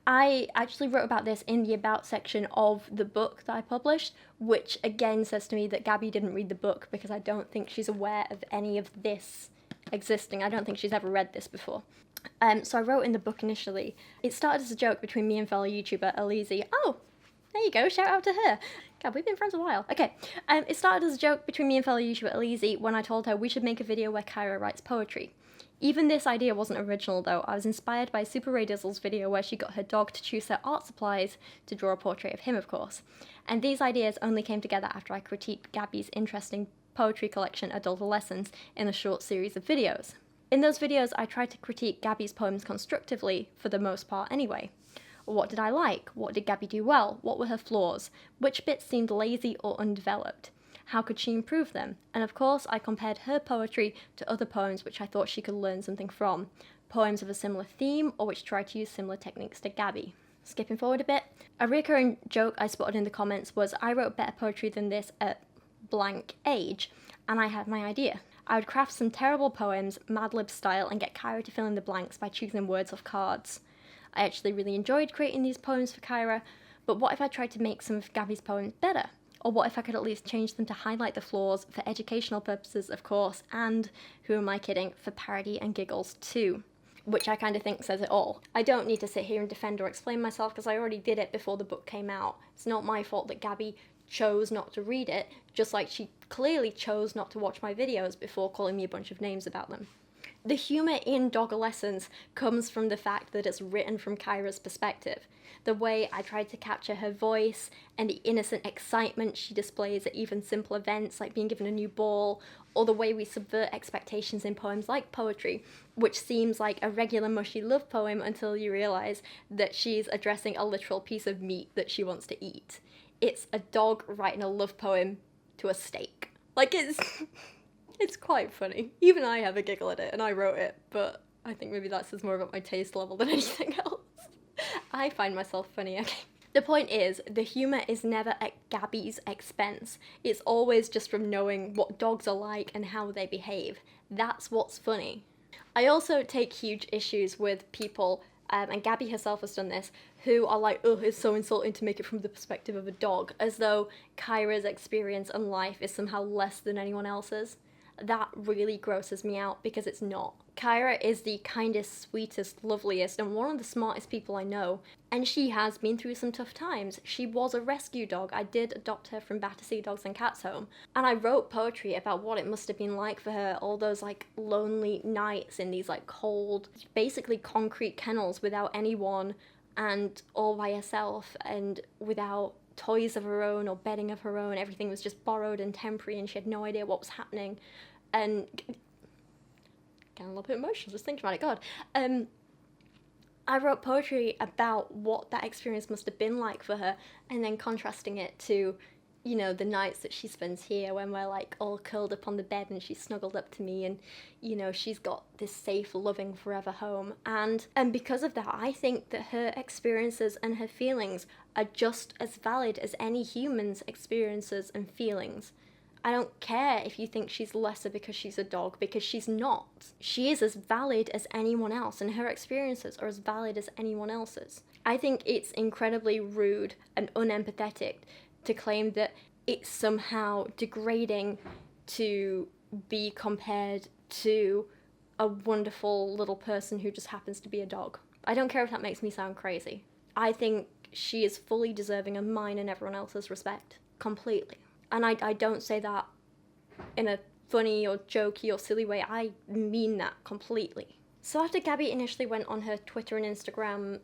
I actually wrote about this in the About section of the book that I published, which again says to me that Gabby didn't read the book because I don't think she's aware of any of this existing. I don't think she's ever read this before. So I wrote in the book initially, it started as a joke between me and fellow YouTuber Elise. Oh, there you go, shout out to her. God, we've been friends a while. Okay, it started as a joke between me and fellow YouTuber Elise when I told her we should make a video where Kyra writes poetry. Even this idea wasn't original though. I was inspired by Super Ray Dizzle's video where she got her dog to choose her art supplies to draw a portrait of him, of course. And these ideas only came together after I critiqued Gabby's interesting poetry collection Adultolescence in a short series of videos. In those videos, I tried to critique Gabby's poems constructively, for the most part anyway. What did I like? What did Gabby do well? What were her flaws? Which bits seemed lazy or undeveloped? How could she improve them? And of course, I compared her poetry to other poems which I thought she could learn something from. Poems of a similar theme, or which tried to use similar techniques to Gabby. Skipping forward a bit, a recurring joke I spotted in the comments was I wrote better poetry than this at blank age, and I had my idea. I would craft some terrible poems, Mad Lib style, and get Kyra to fill in the blanks by choosing words off cards. I actually really enjoyed creating these poems for Kyra, but what if I tried to make some of Gabby's poems better? Or what if I could at least change them to highlight the flaws, for educational purposes of course, and, who am I kidding, for parody and giggles too. Which I kind of think says it all. I don't need to sit here and defend or explain myself because I already did it before the book came out. It's not my fault that Gabby chose not to read it, just like she clearly chose not to watch my videos before calling me a bunch of names about them. The humour in Doggolescence comes from the fact that it's written from Kyra's perspective. The way I tried to capture her voice and the innocent excitement she displays at even simple events like being given a new ball, or the way we subvert expectations in poems like poetry, which seems like a regular mushy love poem until you realise that she's addressing a literal piece of meat that she wants to eat. It's a dog writing a love poem to a steak. Like, it's quite funny. Even I have a giggle at it, and I wrote it, but I think maybe that says more about my taste level than anything else. I find myself funny, okay. The point is, the humour is never at Gabby's expense. It's always just from knowing what dogs are like and how they behave. That's what's funny. I also take huge issues with people, and Gabby herself has done this, who are like, oh, it's so insulting to make it from the perspective of a dog, as though Kyra's experience and life is somehow less than anyone else's. That really grosses me out because it's not. Kyra is the kindest, sweetest, loveliest, and one of the smartest people I know, and she has been through some tough times. She was a rescue dog. I did adopt her from Battersea Dogs and Cats Home, and I wrote poetry about what it must have been like for her, all those like lonely nights in these like cold, basically concrete kennels without anyone, and all by herself, and without toys of her own or bedding of her own. Everything was just borrowed and temporary, and she had no idea what was happening. And getting a little bit emotional just thinking about it, God. I wrote poetry about what that experience must have been like for her, and then contrasting it to, you know, the nights that she spends here when we're like all curled up on the bed and she's snuggled up to me, and, you know, she's got this safe, loving, forever home. And because of that, I think that her experiences and her feelings are just as valid as any human's experiences and feelings. I don't care if you think she's lesser because she's a dog, because she's not. She is as valid as anyone else, and her experiences are as valid as anyone else's. I think it's incredibly rude and unempathetic to claim that it's somehow degrading to be compared to a wonderful little person who just happens to be a dog. I don't care if that makes me sound crazy. I think she is fully deserving of mine and everyone else's respect. Completely. And I don't say that in a funny or jokey or silly way. I mean that completely. So after Gabby initially went on her Twitter and Instagram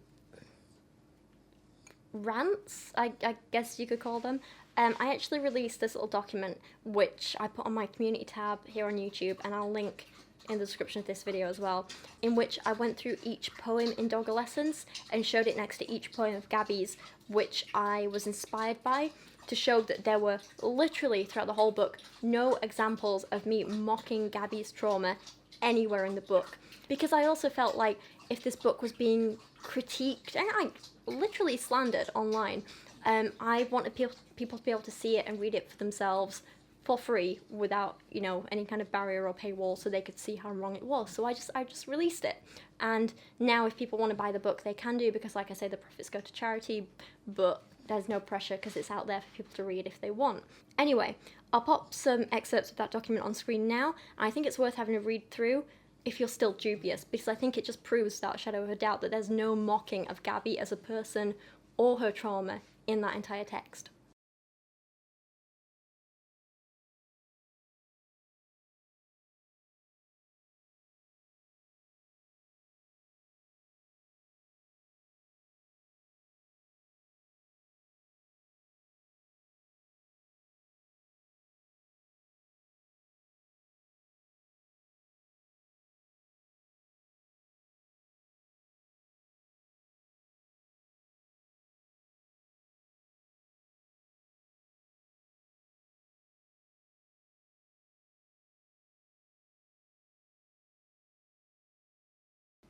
rants, I guess you could call them, I actually released this little document which I put on my community tab here on YouTube, and I'll link in the description of this video as well, in which I went through each poem in Doggolescence and showed it next to each poem of Gabby's, which I was inspired by, to show that there were literally throughout the whole book no examples of me mocking Gabby's trauma anywhere in the book. Because I also felt like if this book was being critiqued and literally slandered online, I wanted people to be able to see it and read it for themselves for free without, you know, any kind of barrier or paywall, so they could see how wrong it was. So I just released it. And now if people want to buy the book, they can do, because like I say, the profits go to charity, but there's no pressure because it's out there for people to read if they want. Anyway, I'll pop some excerpts of that document on screen now, and I think it's worth having a read through if you're still dubious, because I think it just proves without a shadow of a doubt that there's no mocking of Gabby as a person or her trauma in that entire text.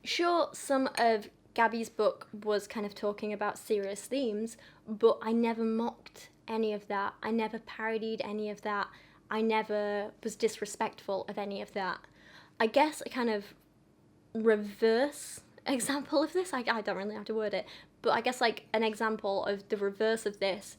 Sure, some of Gabby's book was kind of talking about serious themes, but I never mocked any of that. I never parodied any of that. I never was disrespectful of any of that. I guess a kind of reverse example of this, I don't really have to word it, but I guess like an example of the reverse of this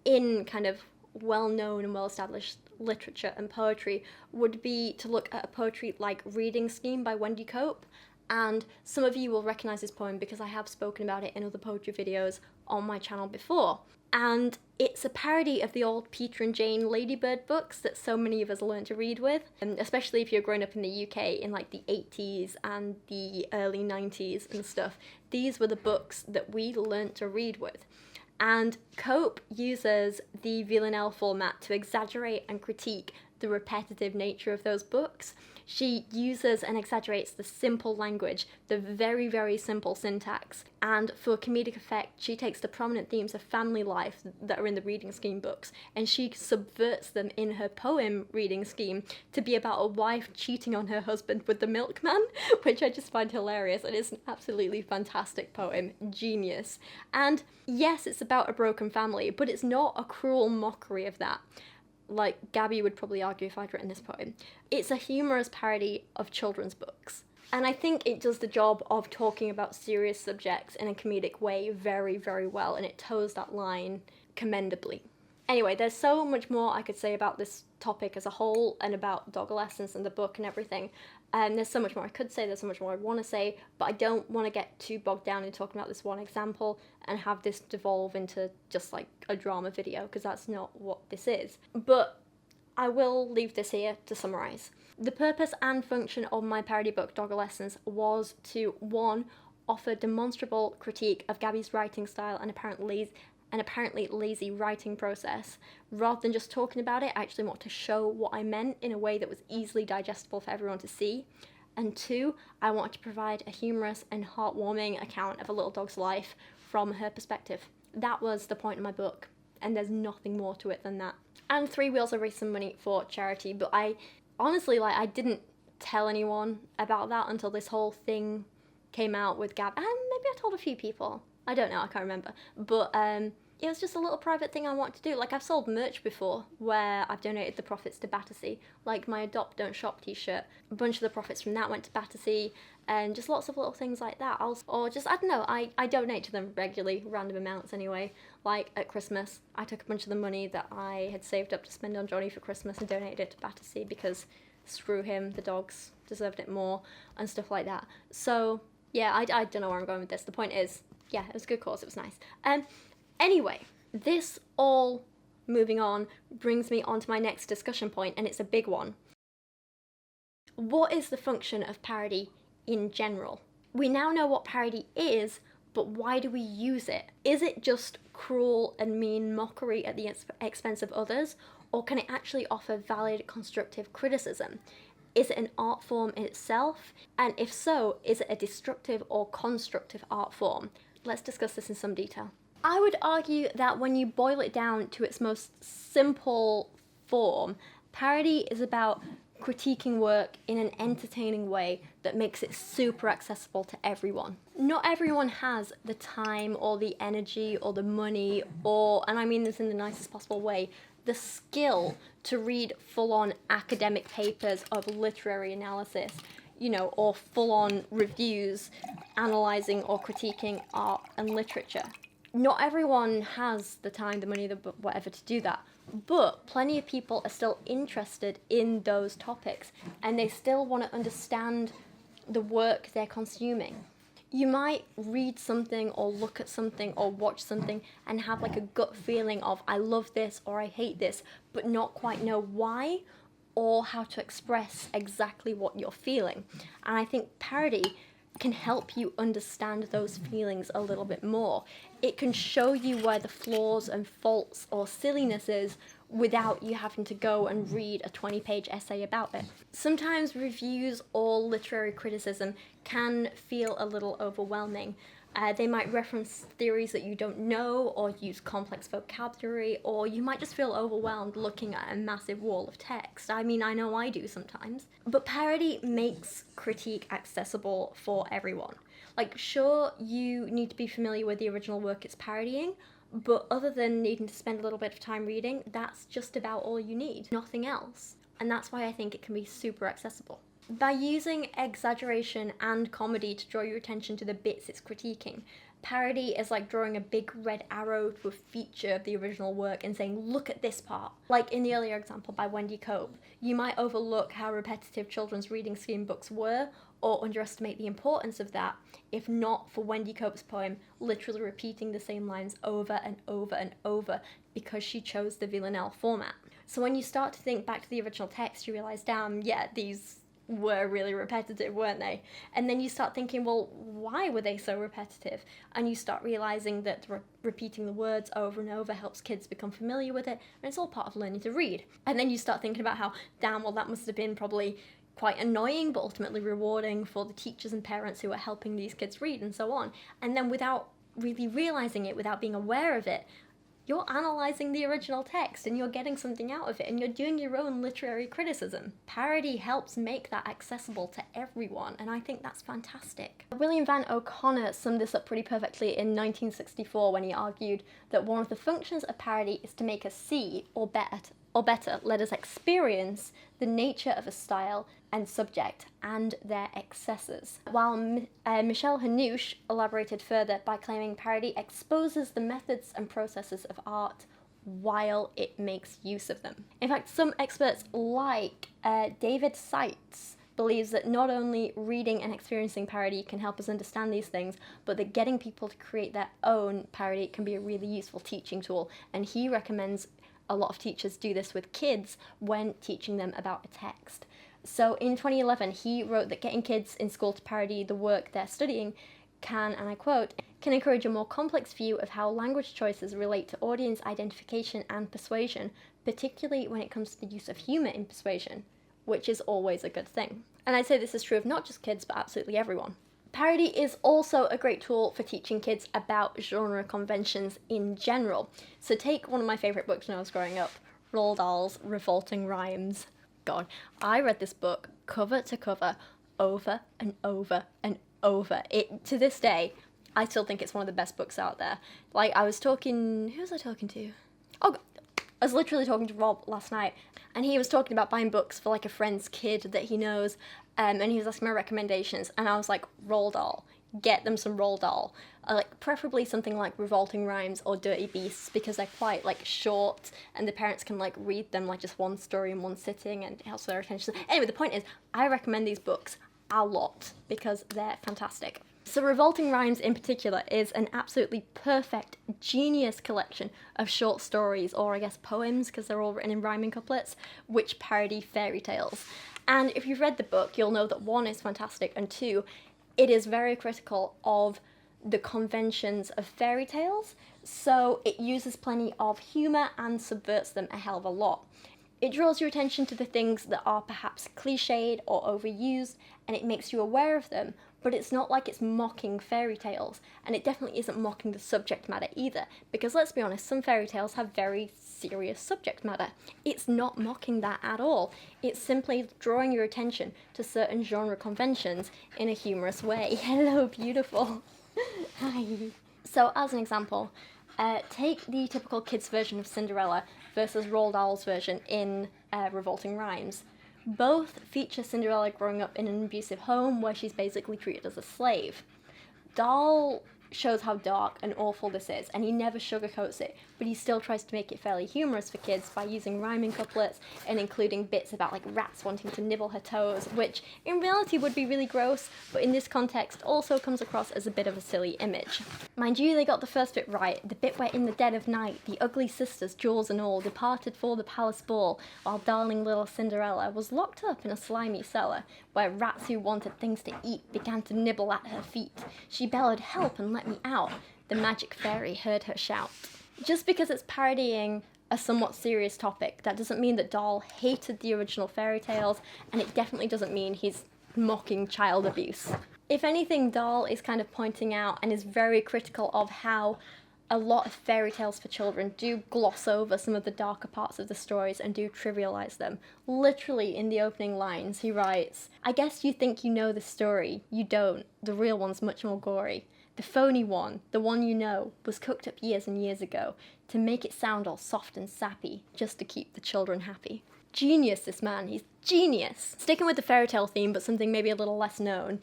in kind of well-known and well-established literature and poetry would be to look at a poetry like Reading Scheme by Wendy Cope. And some of you will recognise this poem because I have spoken about it in other poetry videos on my channel before. And it's a parody of the old Peter and Jane Ladybird books that so many of us learned to read with, and especially if you're growing up in the UK in like the 80s and the early 90s and stuff. These were the books that we learnt to read with. And Cope uses the Villanelle format to exaggerate and critique the repetitive nature of those books. She uses and exaggerates the simple language, the very, very simple syntax, and for comedic effect, she takes the prominent themes of family life that are in the Reading Scheme books, and she subverts them in her poem Reading Scheme to be about a wife cheating on her husband with the milkman, which I just find hilarious, and it's an absolutely fantastic poem, genius. And yes, it's about a broken family, but it's not a cruel mockery of that, like Gabby would probably argue if I'd written this poem. It's a humorous parody of children's books. And I think it does the job of talking about serious subjects in a comedic way very, very well, and it toes that line commendably. Anyway, there's so much more I could say about this topic as a whole and about Doggolescence and the book and everything. And there's so much more I could say, there's so much more I want to say, but I don't want to get too bogged down in talking about this one example and have this devolve into just like a drama video, because that's not what this is. But I will leave this here to summarise. The purpose and function of my parody book, Doggolescence, was to, 1, offer demonstrable critique of Gabby's writing style and apparently lazy writing process. Rather than just talking about it, I actually want to show what I meant in a way that was easily digestible for everyone to see. And 2, I want to provide a humorous and heartwarming account of a little dog's life from her perspective. That was the point of my book, and there's nothing more to it than that. And 3, we also raised some money for charity, but I honestly, I didn't tell anyone about that until this whole thing came out with Gab, and maybe I told a few people. I don't know, I can't remember. But it was just a little private thing I wanted to do. Like, I've sold merch before where I've donated the profits to Battersea. Like my Adopt Don't Shop t-shirt. A bunch of the profits from that went to Battersea, and just lots of little things like that. Or just, I don't know, I donate to them regularly, random amounts anyway. Like at Christmas, I took a bunch of the money that I had saved up to spend on Johnny for Christmas and donated it to Battersea because screw him, the dogs deserved it more and stuff like that. So yeah, I don't know where I'm going with this. The point is, yeah, it was a good cause, it was nice. Anyway, this all, moving on, brings me on to my next discussion point, and it's a big one. What is the function of parody in general? We now know what parody is, but why do we use it? Is it just cruel and mean mockery at the expense of others, or can it actually offer valid constructive criticism? Is it an art form in itself? And if so, is it a destructive or constructive art form? Let's discuss this in some detail. I would argue that when you boil it down to its most simple form, parody is about critiquing work in an entertaining way that makes it super accessible to everyone. Not everyone has the time or the energy or the money or, and I mean this in the nicest possible way, the skill to read full-on academic papers of literary analysis, you know, or full-on reviews analysing or critiquing art and literature. Not everyone has the time, the money, the whatever to do that, but plenty of people are still interested in those topics and they still want to understand the work they're consuming. You might read something or look at something or watch something and have like a gut feeling of I love this or I hate this, but not quite know why or how to express exactly what you're feeling. And I think parody can help you understand those feelings a little bit more. It can show you where the flaws and faults or silliness is without you having to go and read a 20-page essay about it. Sometimes reviews or literary criticism can feel a little overwhelming, They might reference theories that you don't know, or use complex vocabulary, or you might just feel overwhelmed looking at a massive wall of text. I mean, I know I do sometimes. But parody makes critique accessible for everyone. Like, sure, you need to be familiar with the original work it's parodying, but other than needing to spend a little bit of time reading, that's just about all you need. Nothing else. And that's why I think it can be super accessible. By using exaggeration and comedy to draw your attention to the bits it's critiquing, parody is like drawing a big red arrow to a feature of the original work and saying, look at this part. Like in the earlier example by Wendy Cope, you might overlook how repetitive children's reading scheme books were, or underestimate the importance of that, if not for Wendy Cope's poem literally repeating the same lines over and over and over because she chose the villanelle format. So when you start to think back to the original text, you realise, damn, yeah, these were really repetitive, weren't they? And then you start thinking, well, why were they so repetitive? And you start realising that repeating the words over and over helps kids become familiar with it, and it's all part of learning to read. And then you start thinking about how, damn, well, that must have been probably quite annoying, but ultimately rewarding for the teachers and parents who are helping these kids read, and so on. And then without really realising it, without being aware of it, you're analysing the original text and you're getting something out of it and you're doing your own literary criticism. Parody helps make that accessible to everyone, and I think that's fantastic. William Van O'Connor summed this up pretty perfectly in 1964 when he argued that one of the functions of parody is to make us see, or better, let us experience the nature of a style and subject and their excesses. While Michel Hanouche elaborated further by claiming parody exposes the methods and processes of art while it makes use of them. In fact, some experts like David Seitz believes that not only reading and experiencing parody can help us understand these things, but that getting people to create their own parody can be a really useful teaching tool, and he recommends a lot of teachers do this with kids when teaching them about a text. So in 2011, he wrote that getting kids in school to parody the work they're studying can, and I quote, can encourage a more complex view of how language choices relate to audience identification and persuasion, particularly when it comes to the use of humour in persuasion, which is always a good thing. And I'd say this is true of not just kids, but absolutely everyone. Parody is also a great tool for teaching kids about genre conventions in general. So take one of my favourite books when I was growing up, Roald Dahl's Revolting Rhymes. God, I read this book cover to cover, over and over and over. To this day, I still think it's one of the best books out there. Like, who was I talking to? Oh, I was literally talking to Rob last night, and he was talking about buying books for like a friend's kid that he knows, and he was asking my recommendations, and I was like, Roald Dahl. Get them some Roald Dahl. Like, preferably something like Revolting Rhymes or Dirty Beasts, because they're quite, like, short, and the parents can, like, read them, like, just one story in one sitting, and it helps their attention. Anyway, the point is, I recommend these books a lot, because they're fantastic. So Revolting Rhymes in particular is an absolutely perfect, genius collection of short stories, or I guess poems, because they're all written in rhyming couplets, which parody fairy tales. And if you've read the book, you'll know that 1 is fantastic, and 2, it is very critical of the conventions of fairy tales, so it uses plenty of humour and subverts them a hell of a lot. It draws your attention to the things that are perhaps cliched or overused, and it makes you aware of them, but it's not like it's mocking fairy tales, and it definitely isn't mocking the subject matter either, because let's be honest, some fairy tales have very serious subject matter. It's not mocking that at all. It's simply drawing your attention to certain genre conventions in a humorous way. Hello, beautiful. Hi. So, as an example, take the typical kids' version of Cinderella versus Roald Dahl's version in Revolting Rhymes. Both feature Cinderella growing up in an abusive home where she's basically treated as a slave. Dahl shows how dark and awful this is, and he never sugarcoats it, but he still tries to make it fairly humorous for kids by using rhyming couplets and including bits about like rats wanting to nibble her toes, which in reality would be really gross, but in this context also comes across as a bit of a silly image. Mind you, they got the first bit right, the bit where in the dead of night the ugly sisters, Jules and all, departed for the palace ball, while darling little Cinderella was locked up in a slimy cellar, where rats who wanted things to eat began to nibble at her feet. She bellowed, "Help and let me out." The magic fairy heard her shout. Just because it's parodying a somewhat serious topic, that doesn't mean that Dahl hated the original fairy tales, and it definitely doesn't mean he's mocking child abuse. If anything, Dahl is kind of pointing out and is very critical of how a lot of fairy tales for children do gloss over some of the darker parts of the stories and do trivialize them. Literally, in the opening lines, he writes, "I guess you think you know the story. You don't. The real one's much more gory. The phony one, the one you know, was cooked up years and years ago to make it sound all soft and sappy, just to keep the children happy." Genius, this man. He's genius. Sticking with the fairy tale theme, but something maybe a little less known,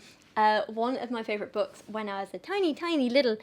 one of my favourite books when I was a tiny little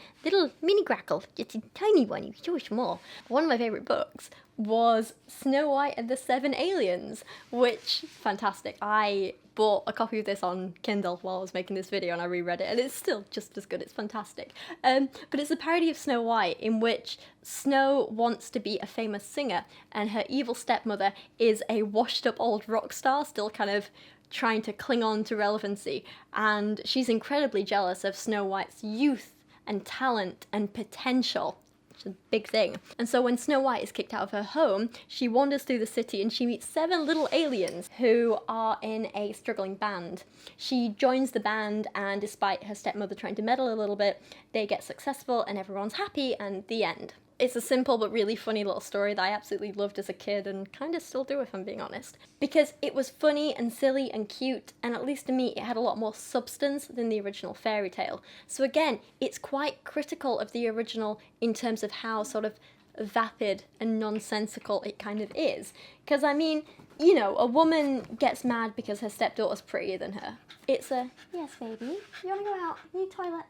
mini grackle, just a tiny one, you so small. One of my favourite books was Snow White and the Seven Aliens, which, fantastic. I bought a copy of this on Kindle while I was making this video and I reread it, and it's still just as good. It's fantastic. But it's a parody of Snow White in which Snow wants to be a famous singer and her evil stepmother is a washed up old rock star, still kind of trying to cling on to relevancy, and she's incredibly jealous of Snow White's youth and talent and potential, which is a big thing. And so when Snow White is kicked out of her home, she wanders through the city and she meets 7 little aliens who are in a struggling band. She joins the band, and despite her stepmother trying to meddle a little bit, they get successful and everyone's happy, and the end. It's a simple but really funny little story that I absolutely loved as a kid and kind of still do if I'm being honest. Because it was funny and silly and cute, and at least to me it had a lot more substance than the original fairy tale. So again, it's quite critical of the original in terms of how sort of vapid and nonsensical it kind of is. Because I mean, you know, a woman gets mad because her stepdaughter's prettier than her. It's a, "Yes baby, you wanna go out? You need toilet?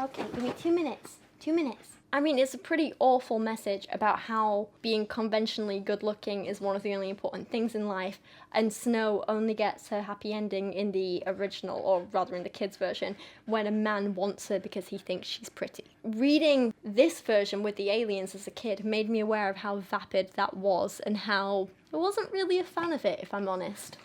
Okay, give me 2 minutes. 2 minutes. I mean, it's a pretty awful message about how being conventionally good looking is one of the only important things in life, and Snow only gets her happy ending in the original, or rather in the kids' version, when a man wants her because he thinks she's pretty. Reading this version with the aliens as a kid made me aware of how vapid that was and how I wasn't really a fan of it, if I'm honest.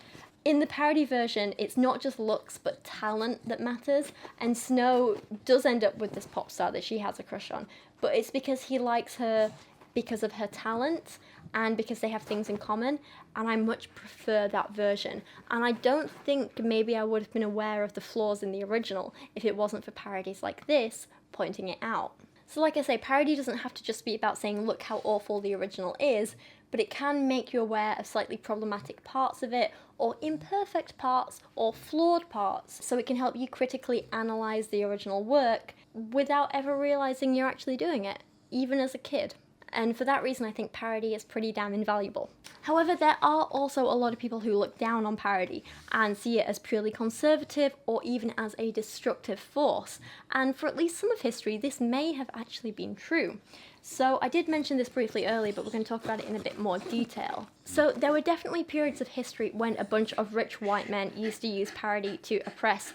In the parody version, it's not just looks but talent that matters, and Snow does end up with this pop star that she has a crush on, but it's because he likes her because of her talent and because they have things in common, and I much prefer that version. And I don't think maybe I would have been aware of the flaws in the original if it wasn't for parodies like this pointing it out. So like I say, parody doesn't have to just be about saying look how awful the original is, but it can make you aware of slightly problematic parts of it, or imperfect parts, or flawed parts, so it can help you critically analyse the original work without ever realising you're actually doing it, even as a kid. And for that reason I think parody is pretty damn invaluable. However, there are also a lot of people who look down on parody and see it as purely conservative or even as a destructive force, and for at least some of history this may have actually been true. So I did mention this briefly earlier, but we're going to talk about it in a bit more detail. So there were definitely periods of history when a bunch of rich white men used to use parody to oppress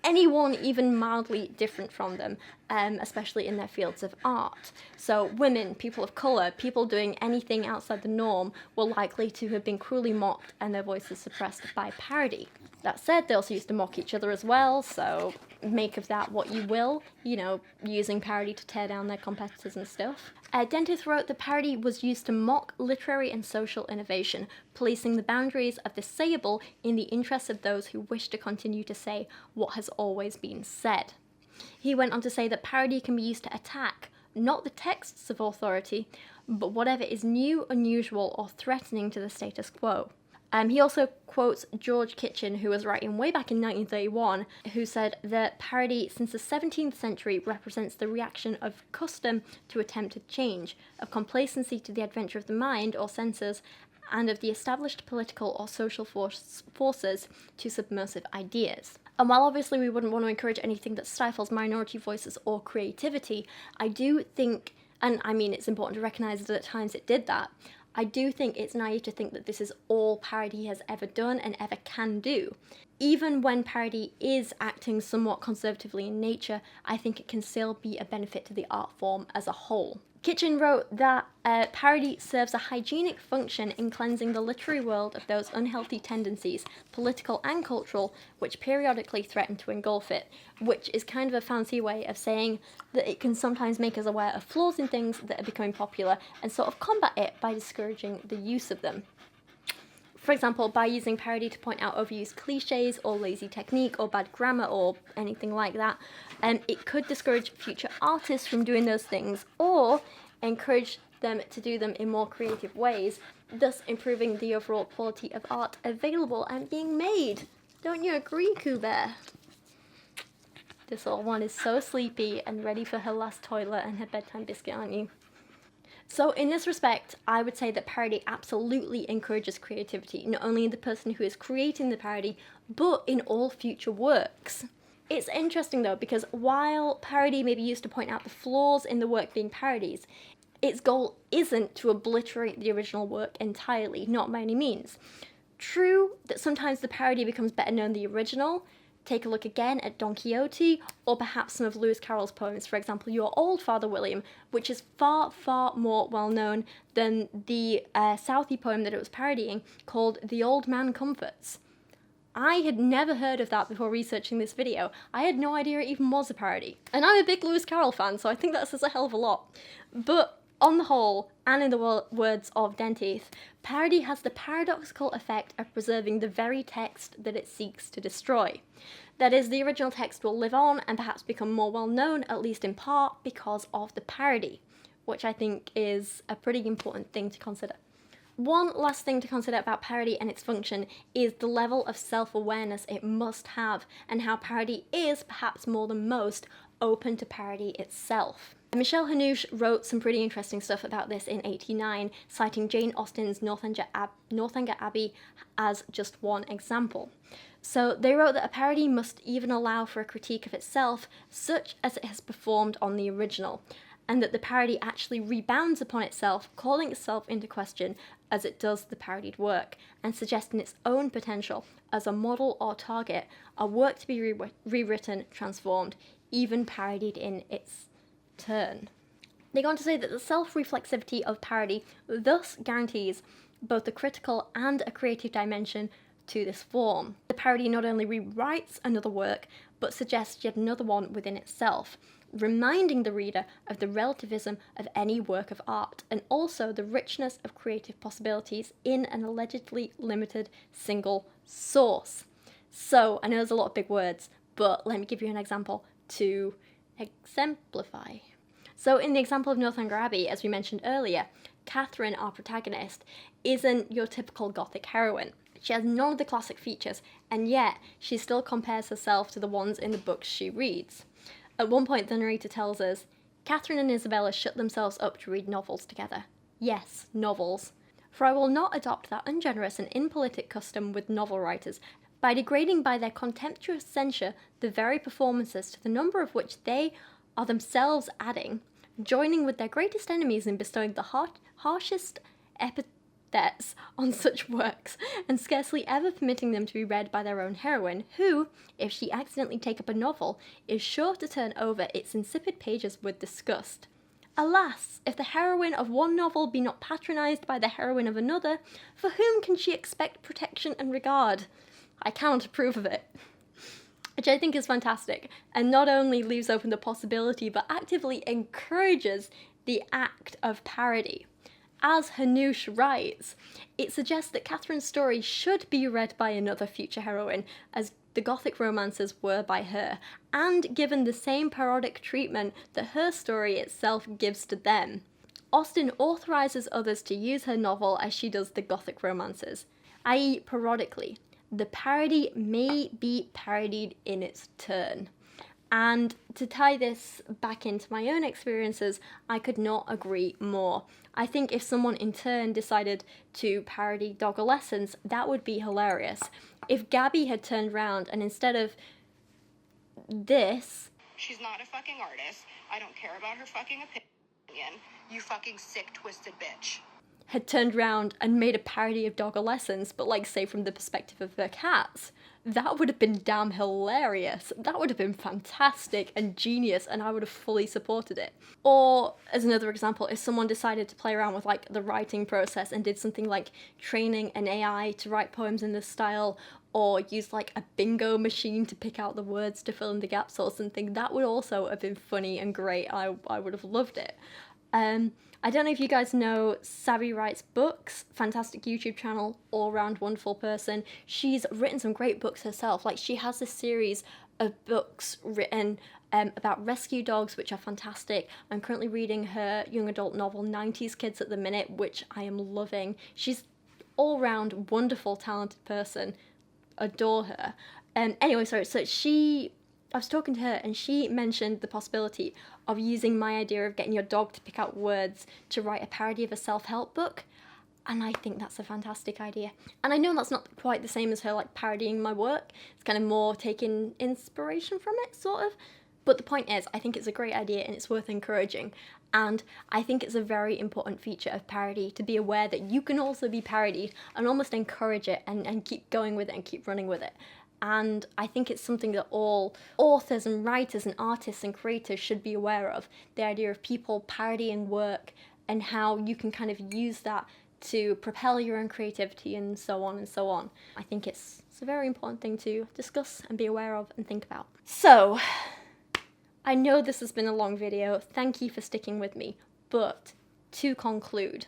anyone even mildly different from them, especially in their fields of art. So women, people of colour, people doing anything outside the norm were likely to have been cruelly mocked and their voices suppressed by parody. That said, they also used to mock each other as well, so make of that what you will, you know, using parody to tear down their competitors and stuff. Dentith wrote the parody was used to mock literary and social innovation, placing the boundaries of the sayable in the interests of those who wish to continue to say what has always been said. He went on to say that parody can be used to attack, not the texts of authority, but whatever is new, unusual, or threatening to the status quo. He also quotes George Kitchen, who was writing way back in 1931, who said that parody since the 17th century represents the reaction of custom to attempted change, of complacency to the adventure of the mind or senses, and of the established political or social forces to submersive ideas. And while obviously we wouldn't want to encourage anything that stifles minority voices or creativity, I do think, and I mean it's important to recognise that at times it did that, I do think it's naive to think that this is all parody has ever done and ever can do. Even when parody is acting somewhat conservatively in nature, I think it can still be a benefit to the art form as a whole. Kitchen wrote that parody serves a hygienic function in cleansing the literary world of those unhealthy tendencies, political and cultural, which periodically threaten to engulf it, which is kind of a fancy way of saying that it can sometimes make us aware of flaws in things that are becoming popular and sort of combat it by discouraging the use of them. For example, by using parody to point out overused cliches or lazy technique or bad grammar or anything like that, it could discourage future artists from doing those things or encourage them to do them in more creative ways, thus improving the overall quality of art available and being made. Don't you agree, Coo Bear? This little one is so sleepy and ready for her last toilet and her bedtime biscuit, aren't you? So in this respect, I would say that parody absolutely encourages creativity, not only in the person who is creating the parody, but in all future works. It's interesting though, because while parody may be used to point out the flaws in the work being parodies, its goal isn't to obliterate the original work entirely, not by any means. True that sometimes the parody becomes better known than the original. Take a look again at Don Quixote, or perhaps some of Lewis Carroll's poems, for example, Your Old Father William, which is far, far more well known than the Southey poem that it was parodying, called The Old Man Comforts. I had never heard of that before researching this video. I had no idea it even was a parody. And I'm a big Lewis Carroll fan, so I think that says a hell of a lot. But on the whole, and in the words of Dentith, parody has the paradoxical effect of preserving the very text that it seeks to destroy. That is, the original text will live on and perhaps become more well known, at least in part, because of the parody, which I think is a pretty important thing to consider. One last thing to consider about parody and its function is the level of self-awareness it must have, and how parody is, perhaps more than most, open to parody itself. Michelle Hanouche wrote some pretty interesting stuff about this in 1989, citing Jane Austen's Northanger Abbey as just one example. So they wrote that a parody must even allow for a critique of itself, such as it has performed on the original, and that the parody actually rebounds upon itself, calling itself into question as it does the parodied work, and suggesting its own potential as a model or target, a work to be rewritten, transformed, even parodied in its turn. They go on to say that the self-reflexivity of parody thus guarantees both a critical and a creative dimension to this form. The parody not only rewrites another work, but suggests yet another one within itself, reminding the reader of the relativism of any work of art, and also the richness of creative possibilities in an allegedly limited single source. So, I know there's a lot of big words, but let me give you an example to exemplify. So in the example of Northanger Abbey, as we mentioned earlier, Catherine, our protagonist, isn't your typical gothic heroine. She has none of the classic features, and yet she still compares herself to the ones in the books she reads. At one point, the narrator tells us, Catherine and Isabella shut themselves up to read novels together. Yes, novels. For I will not adopt that ungenerous and impolitic custom with novel writers, by degrading by their contemptuous censure the very performances to the number of which they are themselves adding, joining with their greatest enemies in bestowing the harshest epithets on such works, and scarcely ever permitting them to be read by their own heroine, who, if she accidentally take up a novel, is sure to turn over its insipid pages with disgust. Alas, if the heroine of one novel be not patronised by the heroine of another, for whom can she expect protection and regard? I cannot approve of it. Which I think is fantastic, and not only leaves open the possibility, but actively encourages the act of parody. As Hanouche writes, it suggests that Catherine's story should be read by another future heroine, as the Gothic romances were by her, and given the same parodic treatment that her story itself gives to them. Austen authorises others to use her novel as she does the Gothic romances, i.e. parodically. The parody may be parodied in its turn. And to tie this back into my own experiences, I could not agree more. I think if someone in turn decided to parody Doggolescence, that would be hilarious. If Gabby had turned around and instead of this... She's not a fucking artist. I don't care about her fucking opinion. You fucking sick, twisted bitch. Had turned around and made a parody of Doggolescence, but like say from the perspective of her cats, that would have been damn hilarious. That would have been fantastic and genius, and I would have fully supported it. Or, as another example, if someone decided to play around with like the writing process and did something like training an AI to write poems in this style, or use like a bingo machine to pick out the words to fill in the gaps or something, that would also have been funny and great. I would have loved it. I don't know if you guys know Savvy Writes Books, fantastic YouTube channel, all-round wonderful person. She's written some great books herself. Like, she has this series of books written about rescue dogs, which are fantastic. I'm currently reading her young adult novel 90s Kids at the minute, which I am loving. She's all-round wonderful, talented person. Adore her. Anyway, sorry, so I was talking to her and she mentioned the possibility of using my idea of getting your dog to pick out words to write a parody of a self-help book. And I think that's a fantastic idea. And I know that's not quite the same as her like parodying my work. It's kind of more taking inspiration from it, sort of. But the point is, I think it's a great idea and it's worth encouraging. And I think it's a very important feature of parody to be aware that you can also be parodied and almost encourage it and keep going with it and keep running with it. And I think it's something that all authors and writers and artists and creators should be aware of. The idea of people parodying work and how you can kind of use that to propel your own creativity and so on and so on. I think it's a very important thing to discuss and be aware of and think about. So, I know this has been a long video. Thank you for sticking with me. But to conclude,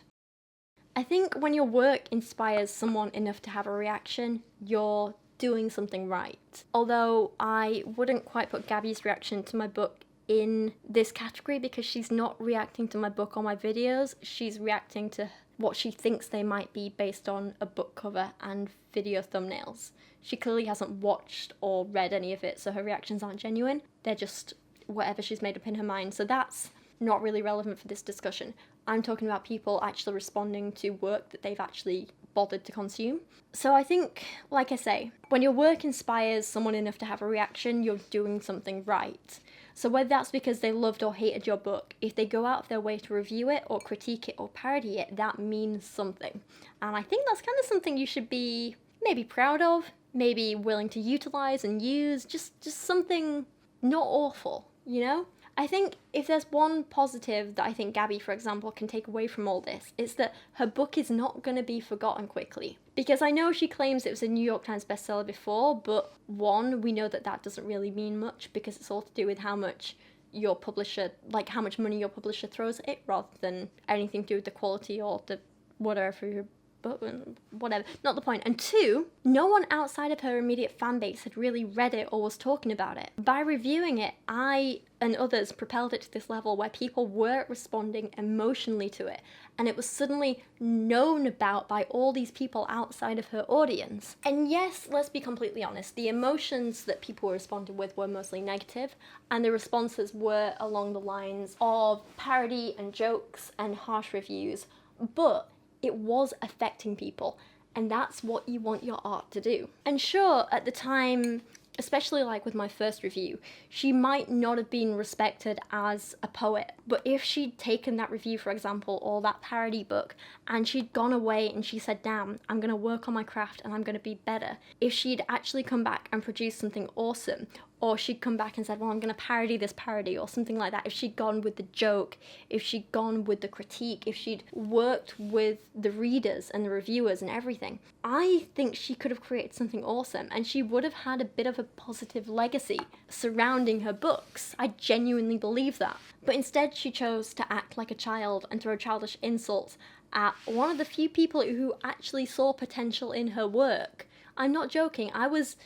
I think when your work inspires someone enough to have a reaction, you're doing something right. Although I wouldn't quite put Gabby's reaction to my book in this category because she's not reacting to my book or my videos, she's reacting to what she thinks they might be based on a book cover and video thumbnails. She clearly hasn't watched or read any of it, so her reactions aren't genuine. They're just whatever she's made up in her mind, so that's not really relevant for this discussion. I'm talking about people actually responding to work that they've actually bothered to consume. So I think, like I say, when your work inspires someone enough to have a reaction, you're doing something right. So whether that's because they loved or hated your book, if they go out of their way to review it or critique it or parody it, that means something. And I think that's kind of something you should be maybe proud of, maybe willing to utilize and use, just something not awful, you know? I think if there's one positive that I think Gabby, for example, can take away from all this, it's that her book is not going to be forgotten quickly. Because I know she claims it was a New York Times bestseller before, but one, we know that that doesn't really mean much because it's all to do with how much your publisher, like how much money your publisher throws at it, rather than anything to do with the quality or the whatever for your book, whatever, not the point. And two, no one outside of her immediate fan base had really read it or was talking about it. By reviewing it, I and others propelled it to this level where people were responding emotionally to it, and it was suddenly known about by all these people outside of her audience. And yes, let's be completely honest, the emotions that people were responding with were mostly negative, and the responses were along the lines of parody and jokes and harsh reviews, but it was affecting people, and that's what you want your art to do. And sure, at the time, especially like with my first review, she might not have been respected as a poet, but if she'd taken that review, for example, or that parody book, and she'd gone away and she said, damn, I'm gonna work on my craft and I'm gonna be better, if she'd actually come back and produced something awesome, or she'd come back and said, well, I'm going to parody this parody, or something like that, if she'd gone with the joke, if she'd gone with the critique, if she'd worked with the readers and the reviewers and everything, I think she could have created something awesome, and she would have had a bit of a positive legacy surrounding her books. I genuinely believe that. But instead she chose to act like a child and throw childish insults at one of the few people who actually saw potential in her work. I'm not joking, I was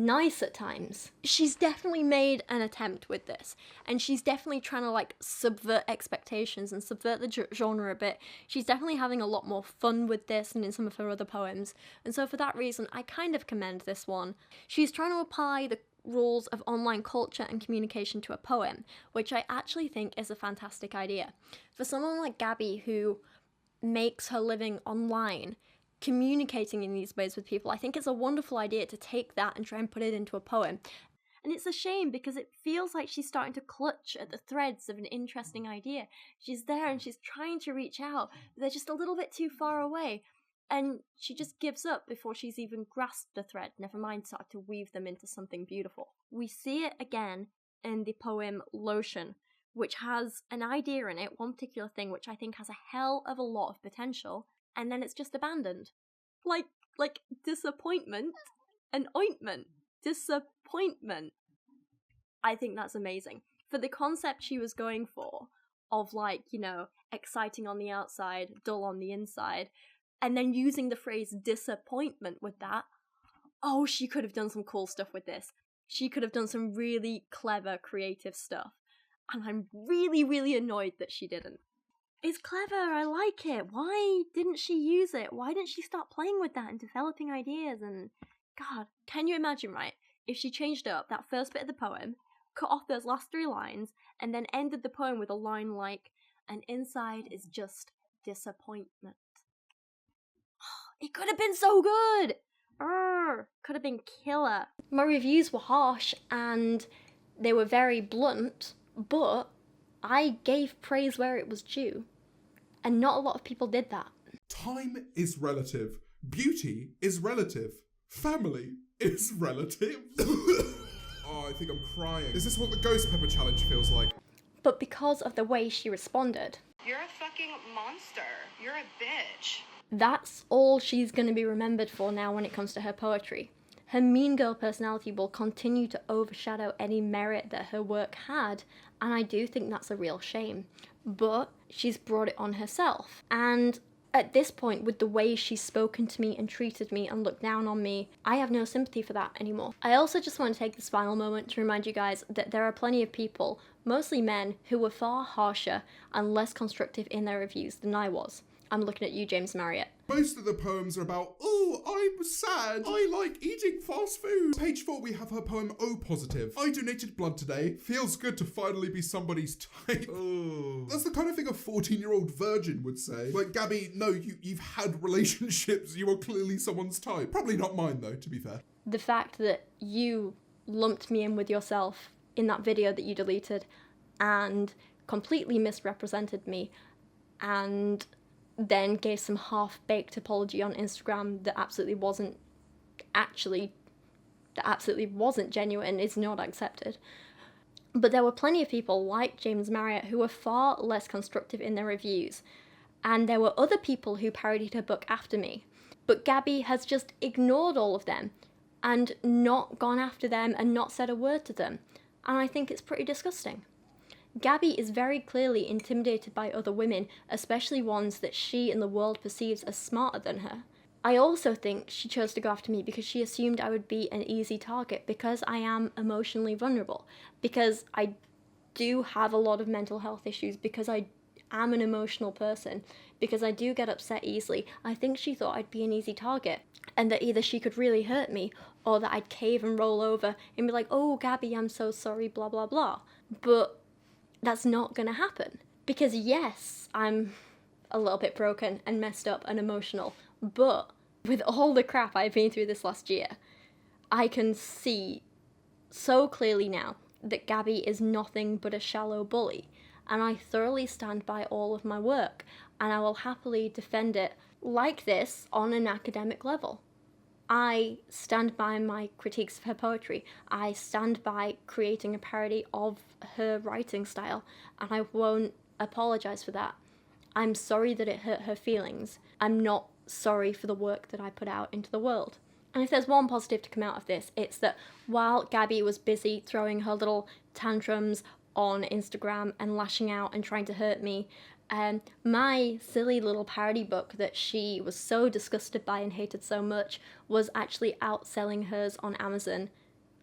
nice at times. She's definitely made an attempt with this, and she's definitely trying to like subvert expectations and subvert the genre a bit. She's definitely having a lot more fun with this than in some of her other poems, and so for that reason I kind of commend this one. She's trying to apply the rules of online culture and communication to a poem, which I actually think is a fantastic idea. For someone like Gabby who makes her living online, communicating in these ways with people, I think it's a wonderful idea to take that and try and put it into a poem. And it's a shame because it feels like she's starting to clutch at the threads of an interesting idea. She's there and she's trying to reach out, but they're just a little bit too far away. And she just gives up before she's even grasped the thread, never mind start to weave them into something beautiful. We see it again in the poem Lotion, which has an idea in it, one particular thing which I think has a hell of a lot of potential, and then it's just abandoned. Like disappointment and ointment. Disappointment. I think that's amazing. For the concept she was going for, of like, you know, exciting on the outside, dull on the inside, and then using the phrase disappointment with that. Oh, she could have done some cool stuff with this. She could have done some really clever, creative stuff. And I'm really, really annoyed that she didn't. It's clever, I like it. Why didn't she use it? Why didn't she start playing with that and developing ideas? And God, can you imagine, right? If she changed up that first bit of the poem, cut off those last 3 lines, and then ended the poem with a line like, "And inside is just disappointment." It could have been so good! Could have been killer. My reviews were harsh and they were very blunt, but I gave praise where it was due. And not a lot of people did that. Time is relative. Beauty is relative. Family is relative. Oh, I think I'm crying. Is this what the Ghost Pepper Challenge feels like? But because of the way she responded, You're a fucking monster. You're a bitch. that's all she's going to be remembered for now when it comes to her poetry. Her mean girl personality will continue to overshadow any merit that her work had, and I do think that's a real shame. But she's brought it on herself. And at this point, with the way she's spoken to me and treated me and looked down on me, I have no sympathy for that anymore. I also just want to take this final moment to remind you guys that there are plenty of people, mostly men, who were far harsher and less constructive in their reviews than I was. I'm looking at you, James Marriott. Most of the poems are about, oh, I'm sad, I like eating fast food. Page 4 we have her poem, O Positive. I donated blood today. Feels good to finally be somebody's type. Oh. That's the kind of thing a 14-year-old virgin would say. Like, Gabby, no, you've had relationships. You are clearly someone's type. Probably not mine, though, to be fair. The fact that you lumped me in with yourself in that video that you deleted and completely misrepresented me and then gave some half-baked apology on Instagram that absolutely wasn't genuine is not accepted. But there were plenty of people like James Marriott who were far less constructive in their reviews, and there were other people who parodied her book after me. But Gabby has just ignored all of them and not gone after them and not said a word to them, and I think it's pretty disgusting. Gabby is very clearly intimidated by other women, especially ones that she and the world perceives as smarter than her. I also think she chose to go after me because she assumed I would be an easy target because I am emotionally vulnerable, because I do have a lot of mental health issues, because I am an emotional person, because I do get upset easily. I think she thought I'd be an easy target and that either she could really hurt me or that I'd cave and roll over and be like, "Oh, Gabby, I'm so sorry, blah, blah, blah." But that's not going to happen. Because yes, I'm a little bit broken and messed up and emotional, but with all the crap I've been through this last year, I can see so clearly now that Gabby is nothing but a shallow bully, and I thoroughly stand by all of my work, and I will happily defend it like this on an academic level. I stand by my critiques of her poetry. I stand by creating a parody of her writing style, and I won't apologise for that. I'm sorry that it hurt her feelings. I'm not sorry for the work that I put out into the world. And if there's one positive to come out of this, it's that while Gabby was busy throwing her little tantrums on Instagram and lashing out and trying to hurt me, my silly little parody book that she was so disgusted by and hated so much was actually outselling hers on Amazon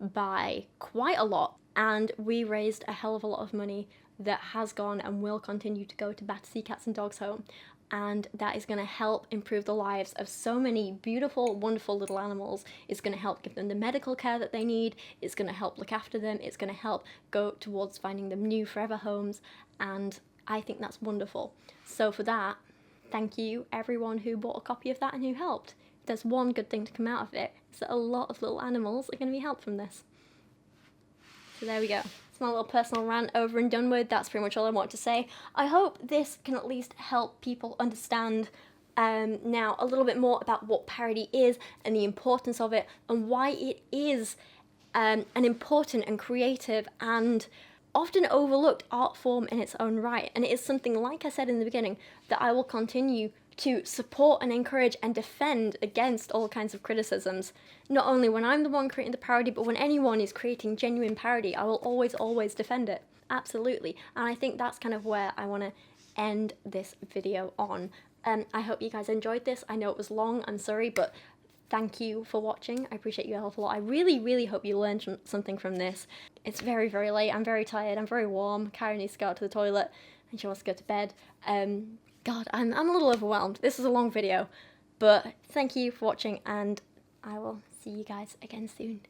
by quite a lot, and we raised a hell of a lot of money that has gone and will continue to go to Battersea Cats and Dogs Home, and that is going to help improve the lives of so many beautiful, wonderful little animals. It's going to help give them the medical care that they need, it's going to help look after them, it's going to help go towards finding them new forever homes, and I think that's wonderful. So for that, thank you everyone who bought a copy of that and who helped. If there's one good thing to come out of it, it's that a lot of little animals are going to be helped from this. So there we go. It's my little personal rant over and done with. That's pretty much all I want to say. I hope this can at least help people understand now a little bit more about what parody is and the importance of it and why it is an important and creative and often overlooked art form in its own right. And it is something, like I said in the beginning, that I will continue to support and encourage and defend against all kinds of criticisms. Not only when I'm the one creating the parody, but when anyone is creating genuine parody, I will always defend it. absolutely. And I think that's kind of where I want to end this video on. I hope you guys enjoyed this. I know it was long, I'm sorry, but thank you for watching. I appreciate you a lot. I really, really hope you learned something from this. It's very, very late. I'm very tired. I'm very warm. Karen needs to go out to the toilet and she wants to go to bed. God, I'm a little overwhelmed. This is a long video, but thank you for watching and I will see you guys again soon.